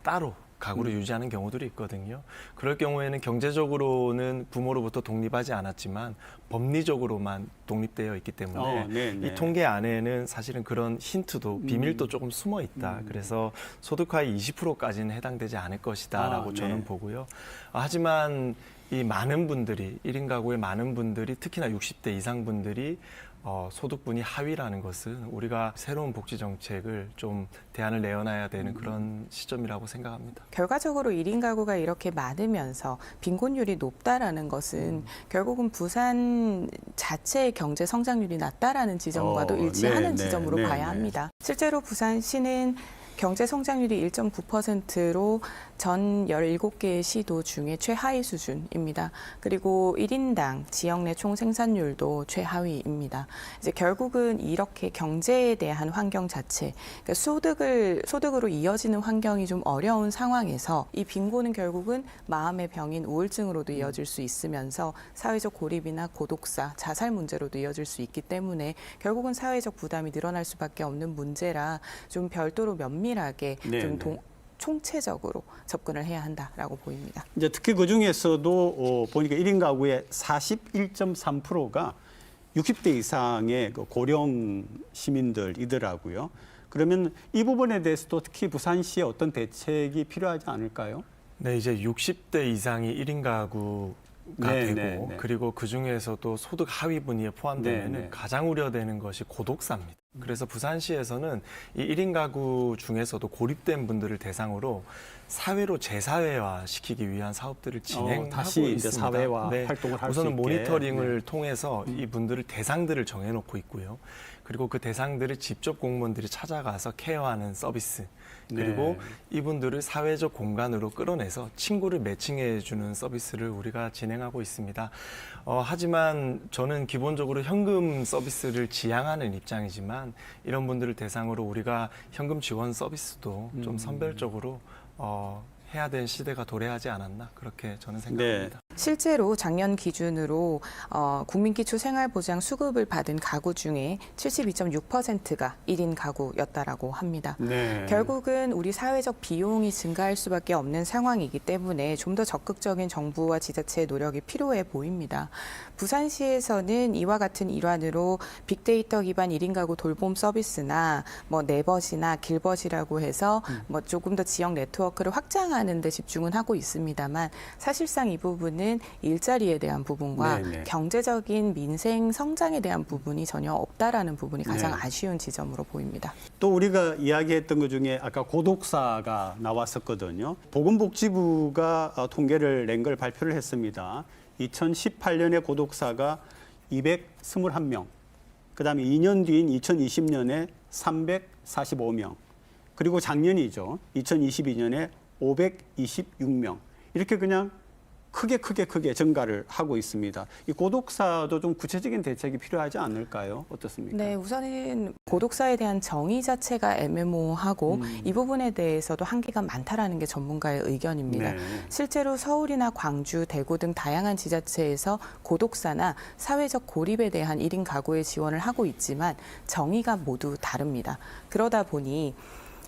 J: 따로 가구를 유지하는 경우들이 있거든요. 그럴 경우에는 경제적으로는 부모로부터 독립하지 않았지만 법리적으로만 독립되어 있기 때문에 이 통계 안에는 사실은 그런 힌트도 비밀도 조금 숨어 있다. 그래서 소득하위 20%까지는 해당되지 않을 것이다라고 저는 보고요. 하지만 이 많은 분들이 1인 가구의 많은 분들이 특히나 60대 이상 분들이 소득분이 하위라는 것은 우리가 새로운 복지 정책을 좀 대안을 내어놔야 되는 그런 시점이라고 생각합니다.
I: 결과적으로 1인 가구가 이렇게 많으면서 빈곤율이 높다라는 것은 결국은 부산 자체의 경제 성장률이 낮다라는 지점과도 일치하는 지점으로 봐야 합니다. 실제로 부산시는 경제 성장률이 1.9%로 전 17개의 시도 중에 최하위 수준입니다. 그리고 1인당 지역 내 총 생산률도 최하위입니다. 이제 결국은 이렇게 경제에 대한 환경 자체, 그러니까 소득으로 이어지는 환경이 좀 어려운 상황에서 이 빈곤은 결국은 마음의 병인 우울증으로도 이어질 수 있으면서 사회적 고립이나 고독사, 자살 문제로도 이어질 수 있기 때문에 결국은 사회적 부담이 늘어날 수밖에 없는 문제라 좀 별도로 면밀하게 좀 총체적으로 접근을 해야 한다라고 보입니다.
D: 이제 특히 그 중에서도 보니까 1인 가구의 41.3%가 60대 이상의 그 고령 시민들이더라고요. 그러면 이 부분에 대해서도 특히 부산시에 어떤 대책이 필요하지 않을까요?
J: 네, 이제 60대 이상이 1인 가구가 되고 그리고 그중에서도 소득 하위 분위에 포함되면 가장 우려되는 것이 고독사입니다. 그래서 부산시에서는 이 1인 가구 중에서도 고립된 분들을 대상으로 사회로 재사회화 시키기 위한 사업들을 진행하고
D: 다시 이제
J: 있습니다.
D: 사회화 활동을 할 수 있게.
J: 우선은 모니터링을 통해서 이분들을 대상들을 정해놓고 있고요. 그리고 그 대상들을 직접 공무원들이 찾아가서 케어하는 서비스. 그리고 이분들을 사회적 공간으로 끌어내서 친구를 매칭해주는 서비스를 우리가 진행하고 있습니다. 하지만 저는 기본적으로 현금 서비스를 지향하는 입장이지만 이런 분들을 대상으로 우리가 현금 지원 서비스도 좀 선별적으로 해야 될 시대가 도래하지 않았나 그렇게 저는 생각합니다.
I: 실제로 작년 기준으로 국민기초생활보장 수급을 받은 가구 중에 72.6%가 1인 가구였다라고 합니다. 결국은 우리 사회적 비용이 증가할 수밖에 없는 상황이기 때문에 좀 더 적극적인 정부와 지자체의 노력이 필요해 보입니다. 부산시에서는 이와 같은 일환으로 빅데이터 기반 1인 가구 돌봄 서비스나 뭐 네벗이나 길벗이라고 해서 뭐 조금 더 지역 네트워크를 확장하는 데 집중은 하고 있습니다만 사실상 이 부분은 일자리에 대한 부분과 경제적인 민생 성장에 대한 부분이 전혀 없다라는 부분이 가장 아쉬운 지점으로 보입니다.
D: 또 우리가 이야기했던 것 중에 아까 고독사가 나왔었거든요. 보건복지부가 통계를 낸 걸 발표를 했습니다. 2018년에 고독사가 221명, 그다음에 2년 뒤인 2020년에 345명, 그리고 작년이죠. 2022년에 526명. 이렇게 그냥 크게 증가를 하고 있습니다. 이 고독사도 좀 구체적인 대책이 필요하지 않을까요? 어떻습니까?
I: 네, 우선은 고독사에 대한 정의 자체가 애매모호하고 이 부분에 대해서도 한계가 많다라는 게 전문가의 의견입니다. 실제로 서울이나 광주, 대구 등 다양한 지자체에서 고독사나 사회적 고립에 대한 1인 가구의 지원을 하고 있지만 정의가 모두 다릅니다. 그러다 보니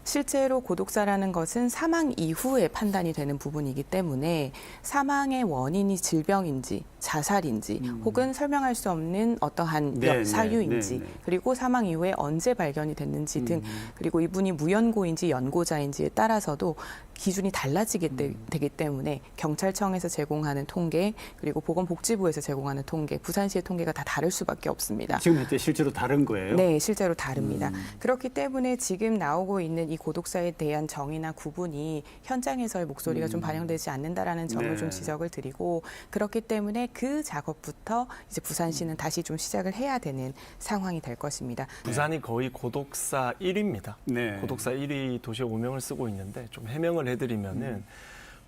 I: 실제로 고독사라는 것은 사망 이후에 판단이 되는 부분이기 때문에 사망의 원인이 질병인지 자살인지 혹은 설명할 수 없는 어떠한 사유인지 그리고 사망 이후에 언제 발견이 됐는지 등 그리고 이분이 무연고인지 연고자인지에 따라서도 기준이 달라지게 되기 때문에 경찰청에서 제공하는 통계 그리고 보건복지부에서 제공하는 통계, 부산시의 통계가 다 다를 수밖에 없습니다.
D: 지금 현재 실제로 다른 거예요?
I: 네, 실제로 다릅니다. 그렇기 때문에 지금 나오고 있는 이 고독사에 대한 정의나 구분이 현장에서의 목소리가 좀 반영되지 않는다라는 점을 좀 지적을 드리고 그렇기 때문에 그 작업부터 이제 부산시는 다시 좀 시작을 해야 되는 상황이 될 것입니다.
J: 부산이 거의 고독사 1위입니다. 고독사 1위 도시에 오명을 쓰고 있는데 좀 해명을 해드리면은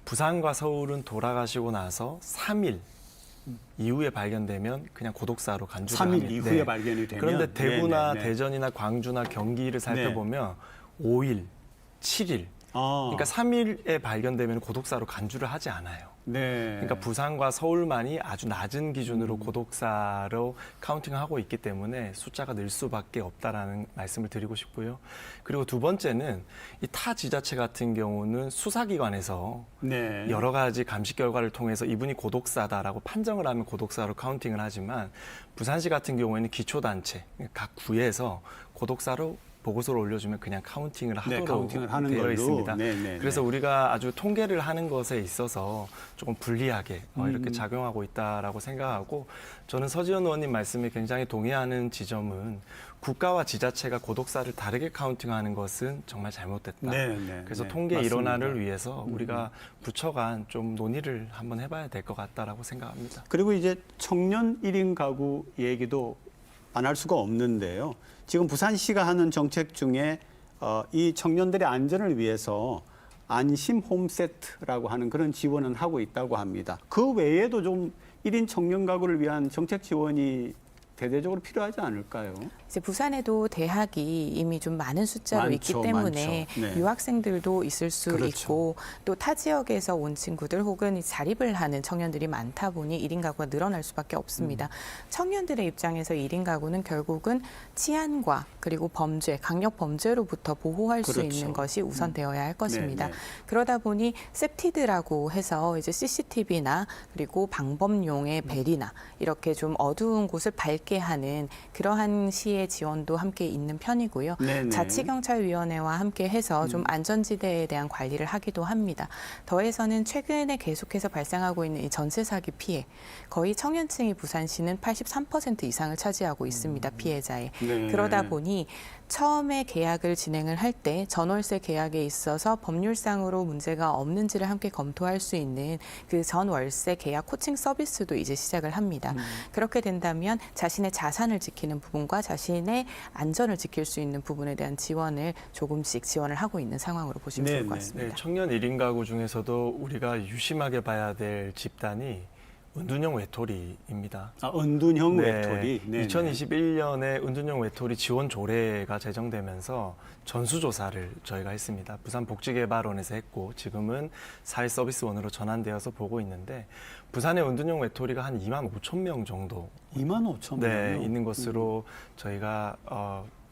J: 부산과 서울은 돌아가시고 나서 3일 이후에 발견되면 그냥 고독사로 간주를
D: 3일
J: 합니다.
D: 이후에 발견이 되면?
J: 그런데 대구나 대전이나 광주나 경기를 살펴보면 5일, 7일 그러니까 3일에 발견되면 고독사로 간주를 하지 않아요. 그러니까 부산과 서울만이 아주 낮은 기준으로 고독사로 카운팅하고 있기 때문에 숫자가 늘 수밖에 없다라는 말씀을 드리고 싶고요. 그리고 두 번째는 이 타 지자체 같은 경우는 수사기관에서 여러 가지 감식 결과를 통해서 이분이 고독사다라고 판정을 하면 고독사로 카운팅을 하지만 부산시 같은 경우에는 기초단체, 각 구에서 고독사로 보고서를 올려주면 그냥 카운팅을 하도록 되어 있습니다. 그래서 우리가 아주 통계를 하는 것에 있어서 조금 불리하게 이렇게 작용하고 있다라고 생각하고 저는 서지현 의원님 말씀에 굉장히 동의하는 지점은 국가와 지자체가 고독사를 다르게 카운팅하는 것은 정말 잘못됐다. 그래서 통계 맞습니다. 일원화를 위해서 우리가 부처 간 좀 논의를 한번 해봐야 될 것 같다라고 생각합니다.
D: 그리고 이제 청년 1인 가구 얘기도 안 할 수가 없는데요. 지금 부산시가 하는 정책 중에 이 청년들의 안전을 위해서 안심 홈세트라고 하는 그런 지원은 하고 있다고 합니다. 그 외에도 좀 1인 청년 가구를 위한 정책 지원이 대대적으로 필요하지 않을까요?
I: 이제 부산에도 대학이 이미 좀 많은 숫자로 있기 때문에 유학생들도 있을 수 있고 또 타 지역에서 온 친구들 혹은 자립을 하는 청년들이 많다 보니 1인 가구가 늘어날 수밖에 없습니다. 청년들의 입장에서 1인 가구는 결국은 치안과 그리고 범죄, 강력 범죄로부터 보호할 수 있는 것이 우선되어야 할 것입니다. 그러다 보니 셉티드라고 해서 이제 CCTV나 그리고 방범용의 벨이나 이렇게 좀 어두운 곳을 밝게 함께하는 그러한 시의 지원도 함께 있는 편이고요.
D: 네네.
I: 자치경찰위원회와 함께 해서 좀 안전지대에 대한 관리를 하기도 합니다. 더해서는 최근에 계속해서 발생하고 있는 이 전세 사기 피해, 거의 청년층이 부산시는 83% 이상을 차지하고 있습니다. 피해자의.
D: 네.
I: 그러다 보니 처음에 계약을 진행을 할 때 전월세 계약에 있어서 법률상으로 문제가 없는지를 함께 검토할 수 있는 그 전월세 계약 코칭 서비스도 이제 시작을 합니다. 그렇게 된다면 자신의 자산을 지키는 부분과 자신의 안전을 지킬 수 있는 부분에 대한 지원을 조금씩 지원을 하고 있는 상황으로 보시면 좋을 것 같습니다.
J: 네, 청년 1인 가구 중에서도 우리가 유심하게 봐야 될 집단이 은둔형 외톨이입니다.
D: 아, 은둔형
J: 네,
D: 외톨이. 네네.
J: 2021년에 은둔형 외톨이 지원 조례가 제정되면서 전수조사를 저희가 했습니다. 부산복지개발원에서 했고 지금은 사회서비스원으로 전환되어서 보고 있는데 부산의 은둔형 외톨이가 한 2만 5천 명 정도
D: 2만 5천 명.
J: 네, 있는 것으로 저희가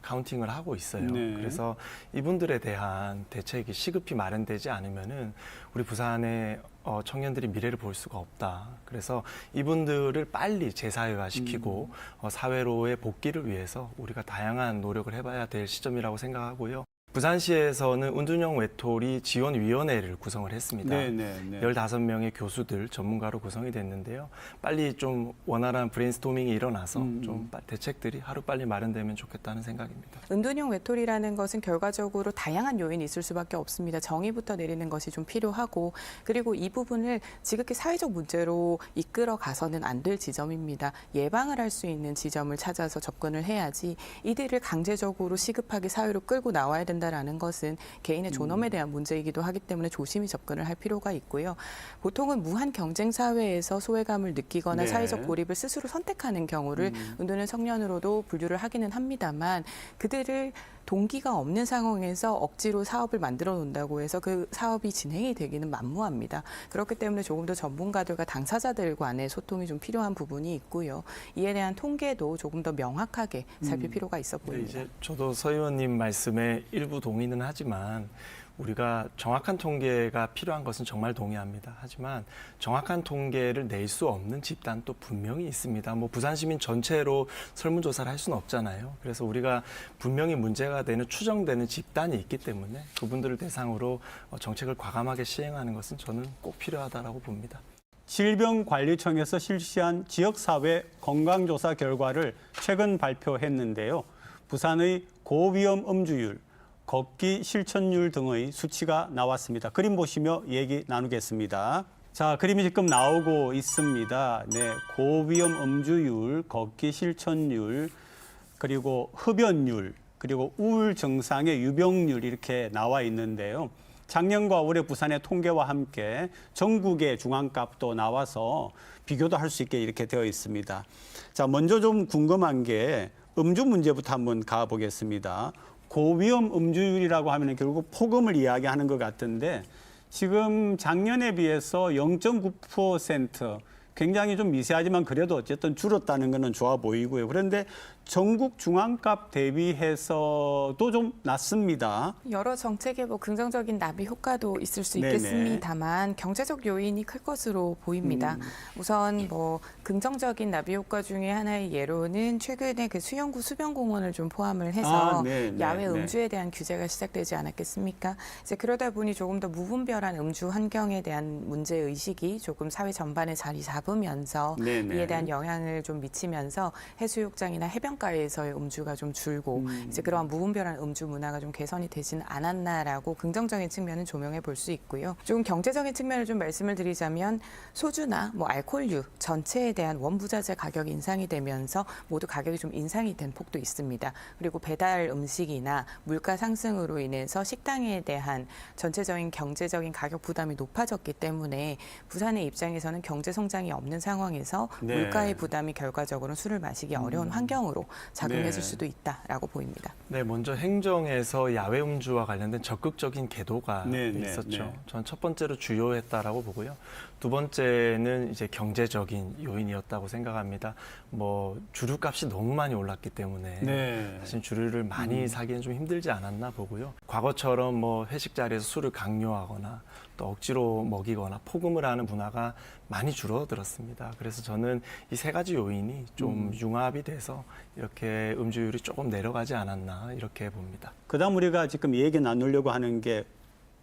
J: 카운팅을 하고 있어요.
D: 네.
J: 그래서 이분들에 대한 대책이 시급히 마련되지 않으면은 우리 부산의 청년들이 미래를 볼 수가 없다. 그래서 이분들을 빨리 재사회화시키고 사회로의 복귀를 위해서 우리가 다양한 노력을 해봐야 될 시점이라고 생각하고요. 부산시에서는 은둔형 외톨이 지원위원회를 구성을 했습니다. 15명의 교수들, 전문가로 구성이 됐는데요. 빨리 좀 원활한 브레인스토밍이 일어나서 좀 대책들이 하루빨리 마련되면 좋겠다는 생각입니다.
I: 은둔형 외톨이라는 것은 결과적으로 다양한 요인이 있을 수밖에 없습니다. 정의부터 내리는 것이 좀 필요하고 그리고 이 부분을 지극히 사회적 문제로 이끌어 가서는 안 될 지점입니다. 예방을 할 수 있는 지점을 찾아서 접근을 해야지 이들을 강제적으로 시급하게 사회로 끌고 나와야 된다라는 것은 개인의 존엄에 대한 문제이기도 하기 때문에 조심히 접근을 할 필요가 있고요. 보통은 무한 경쟁 사회에서 소외감을 느끼거나 사회적 고립을 스스로 선택하는 경우를 은둔형 청년으로도 분류를 하기는 합니다만 그들을 동기가 없는 상황에서 억지로 사업을 만들어 놓는다고 해서 그 사업이 진행이 되기는 만무합니다. 그렇기 때문에 조금 더 전문가들과 당사자들 간의 소통이 좀 필요한 부분이 있고요. 이에 대한 통계도 조금 더 명확하게 살필 필요가 있어 보입니다.
J: 네, 이제 저도 서 의원님 말씀에 일부 동의는 하지만 우리가 정확한 통계가 필요한 것은 정말 동의합니다. 하지만 정확한 통계를 낼 수 없는 집단도 분명히 있습니다. 뭐 부산 시민 전체로 설문조사를 할 수는 없잖아요. 그래서 우리가 분명히 문제가 되는 추정되는 집단이 있기 때문에 그분들을 대상으로 정책을 과감하게 시행하는 것은 저는 꼭 필요하다라고 봅니다.
D: 질병관리청에서 실시한 지역사회 건강조사 결과를 최근 발표했는데요. 부산의 고위험 음주율, 걷기 실천율 등의 수치가 나왔습니다. 그림 보시며 얘기 나누겠습니다. 자, 그림이 지금 나오고 있습니다. 네, 고위험 음주율, 걷기 실천율, 그리고 흡연율, 그리고 우울 증상의 유병률 이렇게 나와 있는데요. 작년과 올해 부산의 통계와 함께 전국의 중앙값도 나와서 비교도 할 수 있게 이렇게 되어 있습니다. 자, 먼저 좀 궁금한 게 음주 문제부터 한번 가보겠습니다. 고위험 음주율이라고 하면 결국 폭음을 이야기하는 것 같은데 지금 작년에 비해서 0.9% 굉장히 좀 미세하지만 그래도 어쨌든 줄었다는 것은 좋아 보이고요. 그런데 전국 중앙값 대비해서도 좀 낮습니다.
I: 여러 정책의 뭐 긍정적인 나비 효과도 있을 수 있겠습니다만 경제적 요인이 클 것으로 보입니다. 우선 뭐 긍정적인 나비 효과 중에 하나의 예로는 최근에 그 수영구 수변공원을 좀 포함을 해서 야외 음주에 대한 규제가 시작되지 않았겠습니까? 이제 그러다 보니 조금 더 무분별한 음주 환경에 대한 문제 의식이 조금 사회 전반에 자리 잡으면서 이에 대한 영향을 좀 미치면서 해수욕장이나 해변가에서의 음주가 좀 줄고 이제 그러한 무분별한 음주 문화가 좀 개선이 되지는 않았나라고 긍정적인 측면은 조명해 볼 수 있고요. 조금 경제적인 측면을 좀 말씀을 드리자면 소주나 뭐 알코올류 전체에 대한 원부자재 가격 인상이 되면서 모두 가격이 좀 인상이 된 폭도 있습니다. 그리고 배달 음식이나 물가 상승으로 인해서 식당에 대한 전체적인 경제적인 가격 부담이 높아졌기 때문에 부산의 입장에서는 경제 성장이 없는 상황에서 물가의 부담이 결과적으로 술을 마시기 어려운 환경으로 작용했을 수도 있다라고 보입니다.
J: 네, 먼저 행정에서 야외 음주와 관련된 적극적인 계도가 있었죠. 전 첫 번째로 주요했다라고 보고요. 두 번째는 이제 경제적인 요인이었다고 생각합니다. 뭐 주류값이 너무 많이 올랐기 때문에
D: 네.
J: 사실 주류를 많이 사기는 좀 힘들지 않았나 보고요. 과거처럼 뭐 회식 자리에서 술을 강요하거나 또 억지로 먹이거나 포금을 하는 문화가 많이 줄어들었습니다. 그래서 저는 이 세 가지 요인이 좀 융합이 돼서 이렇게 음주율이 조금 내려가지 않았나 이렇게 봅니다.
D: 그다음 우리가 지금 얘기 나누려고 하는 게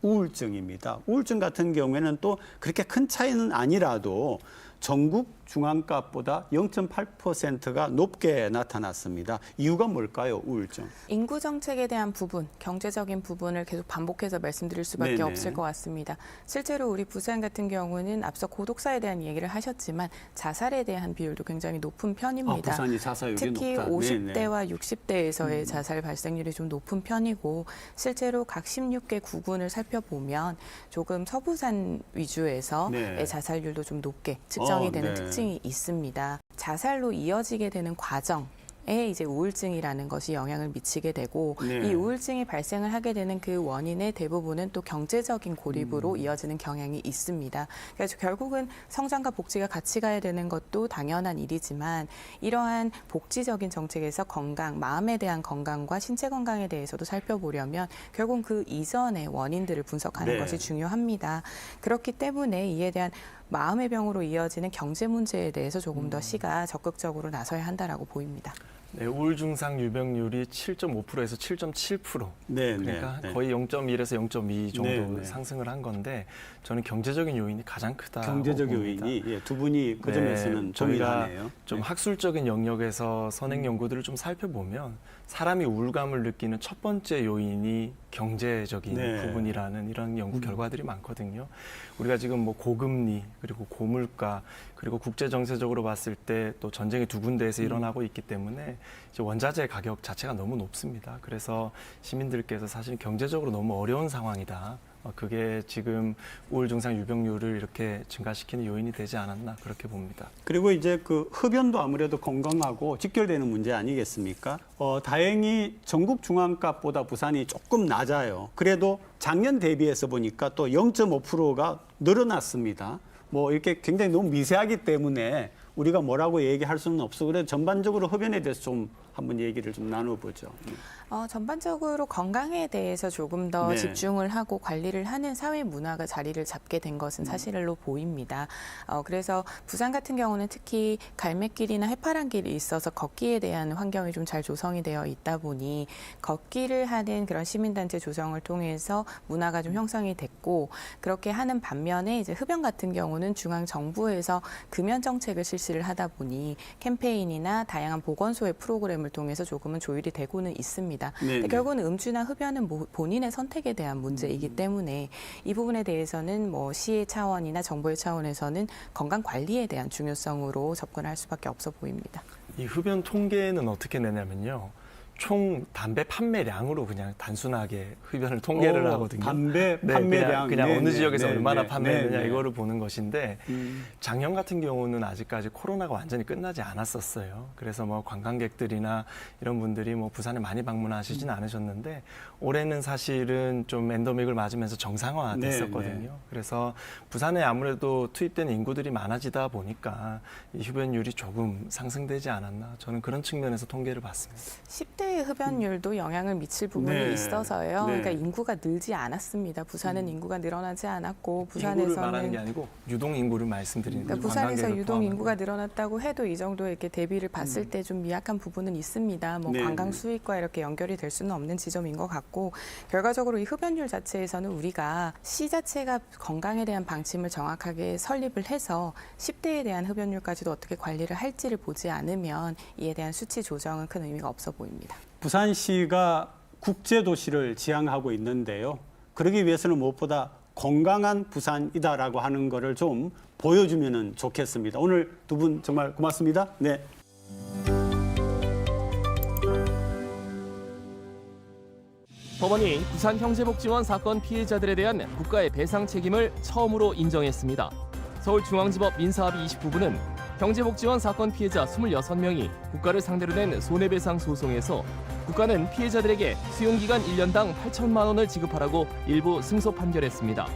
D: 우울증입니다. 우울증 같은 경우에는 또 그렇게 큰 차이는 아니라도 전국 중앙값보다 0.8%가 높게 나타났습니다. 이유가 뭘까요, 우울증?
I: 인구 정책에 대한 부분, 경제적인 부분을 계속 반복해서 말씀드릴 수밖에
D: 네네.
I: 없을 것 같습니다. 실제로 우리 부산 같은 경우는 앞서 고독사에 대한 얘기를 하셨지만 자살에 대한 비율도 굉장히 높은 편입니다.
D: 부산이 자살률이
I: 특히
D: 높다.
I: 50대와 60대에서의 자살 발생률이 좀 높은 편이고 실제로 각 16개 구군을 살펴보면 조금 서부산 위주에서
D: 네.
I: 자살률도 좀 높게 측정이 되는
D: 네.
I: 특징이 있습니다. 자살로 이어지게 되는 과정. 에 이제 우울증이라는 것이 영향을 미치게 되고
D: 네.
I: 이 우울증이 발생을 하게 되는 그 원인의 대부분은 또 경제적인 고립으로 이어지는 경향이 있습니다. 그래서 결국은 성장과 복지가 같이 가야 되는 것도 당연한 일이지만 이러한 복지적인 정책에서 건강, 마음에 대한 건강과 신체 건강에 대해서도 살펴보려면 결국 그 이전의 원인들을 분석하는
D: 네.
I: 것이 중요합니다. 그렇기 때문에 이에 대한 마음의 병으로 이어지는 경제 문제에 대해서 조금 더 시가 적극적으로 나서야 한다라고 보입니다.
J: 네, 우울 증상 유병률이 7.5%에서 7.7%.
D: 네,
J: 그러니까
D: 네.
J: 거의 0.1에서 0.2 정도
D: 네, 네.
J: 상승을 한 건데 저는 경제적인 요인이 가장 크다고
D: 경제적
J: 봅니다.
D: 요인이 예, 두 분이 그
J: 네,
D: 점에서는
J: 저희가
D: 동일하네요.
J: 좀
D: 네.
J: 학술적인 영역에서 선행 연구들을 좀 살펴보면 사람이 우울감을 느끼는 첫 번째 요인이 경제적인
D: 네.
J: 부분이라는 이런 연구 결과들이 많거든요. 우리가 지금 뭐 고금리 그리고 고물가 그리고 국제 정세적으로 봤을 때 또 전쟁이 두 군데에서 일어나고 있기 때문에 이제 원자재 가격 자체가 너무 높습니다. 그래서 시민들께서 사실 경제적으로 너무 어려운 상황이다. 그게 지금 우울 증상 유병률을 이렇게 증가시키는 요인이 되지 않았나 그렇게 봅니다.
D: 그리고 이제 그 흡연도 아무래도 건강하고 직결되는 문제 아니겠습니까? 다행히 전국 중앙값보다 부산이 조금 낮아요. 그래도 작년 대비해서 보니까 또 0.5%가 늘어났습니다. 뭐 이렇게 굉장히 너무 미세하기 때문에 우리가 뭐라고 얘기할 수는 없어. 그래서 전반적으로 흡연에 대해서 좀 한번 얘기를 좀 나눠보죠.
I: 전반적으로 건강에 대해서 조금 더
D: 네.
I: 집중을 하고 관리를 하는 사회 문화가 자리를 잡게 된 것은 사실로 보입니다. 그래서 부산 같은 경우는 특히 갈매길이나 해파랑길이 있어서 걷기에 대한 환경이 좀 잘 조성이 되어 있다 보니 걷기를 하는 그런 시민단체 조성을 통해서 문화가 좀 형성이 됐고 그렇게 하는 반면에 이제 흡연 같은 경우는 중앙 정부에서 금연 정책을 실시를 하다 보니 캠페인이나 다양한 보건소의 프로그램을 통해서 조금은 조율이 되고는 있습니다. 근데 결국은 음주나 흡연은 본인의 선택에 대한 문제이기 때문에 이 부분에 대해서는 뭐 시의 차원이나 정부의 차원에서는 건강 관리에 대한 중요성으로 접근할 수밖에 없어 보입니다.
J: 이 흡연 통계는 어떻게 내냐면요. 총 담배 판매량으로 그냥 단순하게 흡연을 통계를 하거든요.
D: 담배
J: 네,
D: 판매량.
J: 그냥 어느 지역에서
D: 네,
J: 얼마나
D: 네,
J: 판매했느냐
D: 네, 네.
J: 이거를 보는 것인데 작년 같은 경우는 아직까지 코로나가 완전히 끝나지 않았었어요. 그래서 뭐 관광객들이나 이런 분들이 뭐 부산에 많이 방문하시진 않으셨는데 올해는 사실은 좀 엔더믹을 맞으면서 정상화됐었거든요.
D: 네, 네.
J: 그래서 부산에 아무래도 투입되는 인구들이 많아지다 보니까 이 흡연율이 조금 상승되지 않았나 저는 그런 측면에서 통계를 봤습니다.
I: 10대의 흡연율도 영향을 미칠 부분이
D: 네.
I: 있어서요.
D: 네.
I: 그러니까 인구가 늘지 않았습니다. 부산은 인구가 늘어나지 않았고
J: 인구를 말하는 게
I: 부산에서는
J: 아니고 유동 인구를 말씀드리는 거예요.
I: 그러니까 부산에서
J: 관광객을
I: 유동
J: 포함한
I: 인구가 늘어났다고 해도 이 정도 이렇게 대비를 봤을 때 좀 미약한 부분은 있습니다. 뭐
D: 네.
I: 관광 수익과 이렇게 연결이 될 수는 없는 지점인 것 같고 결과적으로 이 흡연율 자체에서는 우리가 시 자체가 건강에 대한 방침을 정확하게 설립을 해서 10대에 대한 흡연율까지도 어떻게 관리를 할지를 보지 않으면 이에 대한 수치 조정은 큰 의미가 없어 보입니다.
D: 부산시가 국제도시를 지향하고 있는데요. 그러기 위해서는 무엇보다 건강한 부산이다라고 하는 거를 좀 보여주면 좋겠습니다. 오늘 두 분 정말 고맙습니다. 네.
K: 법원이 부산형제복지원 사건 피해자들에 대한 국가의 배상 책임을 처음으로 인정했습니다. 서울중앙지법 민사합의 29부는 형제복지원 사건 피해자 26명이 국가를 상대로 낸 손해배상 소송에서 국가는 피해자들에게 수용기간 1년당 8천만 원을 지급하라고 일부 승소 판결했습니다.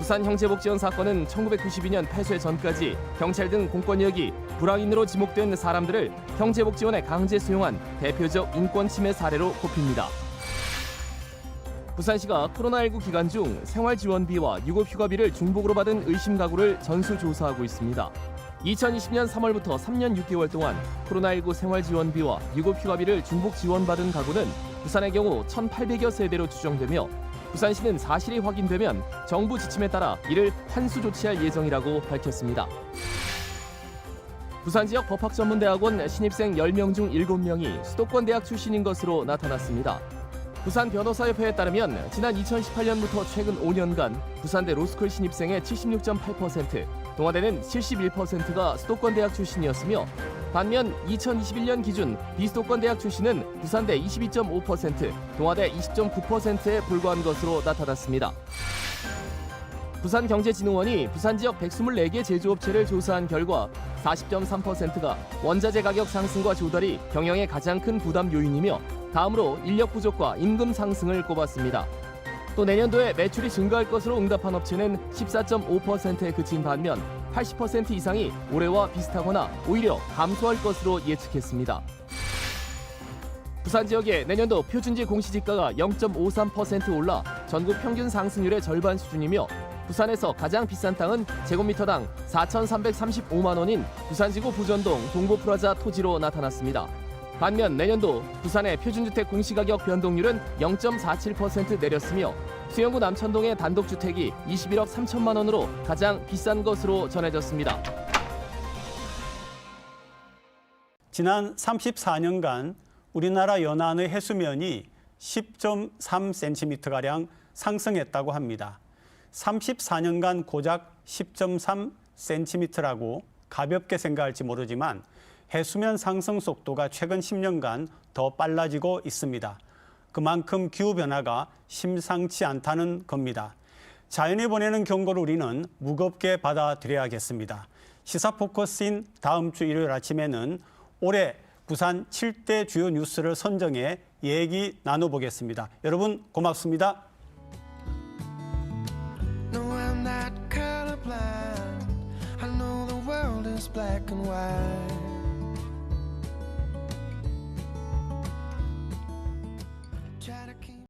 K: 부산 형제복지원 사건은 1992년 폐쇄 전까지 경찰 등 공권력이 불황인으로 지목된 사람들을 형제복지원에 강제 수용한 대표적 인권 침해 사례로 꼽힙니다. 부산시가 코로나19 기간 중 생활지원비와 유급휴가비를 중복으로 받은 의심 가구를 전수조사하고 있습니다. 2020년 3월부터 3년 6개월 동안 코로나19 생활지원비와 유급휴가비를 중복 지원받은 가구는 부산의 경우 1,800여 세대로 추정되며 부산시는 사실이 확인되면 정부 지침에 따라 이를 환수 조치할 예정이라고 밝혔습니다. 부산 지역 법학전문대학원 신입생 10명 중 7명이 수도권 대학 출신인 것으로 나타났습니다. 부산 변호사협회에 따르면 지난 2018년부터 최근 5년간 부산대 로스쿨 신입생의 76.8%, 동아대는 71%가 수도권 대학 출신이었으며 반면 2021년 기준 비수도권 대학 출신은 부산대 22.5%, 동아대 20.9%에 불과한 것으로 나타났습니다. 부산경제진흥원이 부산 지역 124개 제조업체를 조사한 결과 40.3%가 원자재 가격 상승과 조달이 경영의 가장 큰 부담 요인이며 다음으로 인력 부족과 임금 상승을 꼽았습니다. 또 내년도에 매출이 증가할 것으로 응답한 업체는 14.5%에 그친 반면 80% 이상이 올해와 비슷하거나 오히려 감소할 것으로 예측했습니다. 부산 지역의 내년도 표준지 공시지가가 0.53% 올라 전국 평균 상승률의 절반 수준이며 부산에서 가장 비싼 땅은 제곱미터당 4,335만 원인 부산지구 부전동 동보프라자 토지로 나타났습니다. 반면 내년도 부산의 표준주택 공시가격 변동률은 0.47% 내렸으며 수영구 남천동의 단독주택이 21억 3천만 원으로 가장 비싼 것으로 전해졌습니다.
D: 지난 34년간 우리나라 연안의 해수면이 10.3cm가량 상승했다고 합니다. 34년간 고작 10.3cm라고 가볍게 생각할지 모르지만 해수면 상승 속도가 최근 10년간 더 빨라지고 있습니다. 그만큼 기후변화가 심상치 않다는 겁니다. 자연이 보내는 경고를 우리는 무겁게 받아들여야겠습니다. 시사 포커스인 다음 주 일요일 아침에는 올해 부산 7대 주요 뉴스를 선정해 얘기 나눠보겠습니다. 여러분 고맙습니다.
L: No, I'm not colorblind. I know the world is black and white.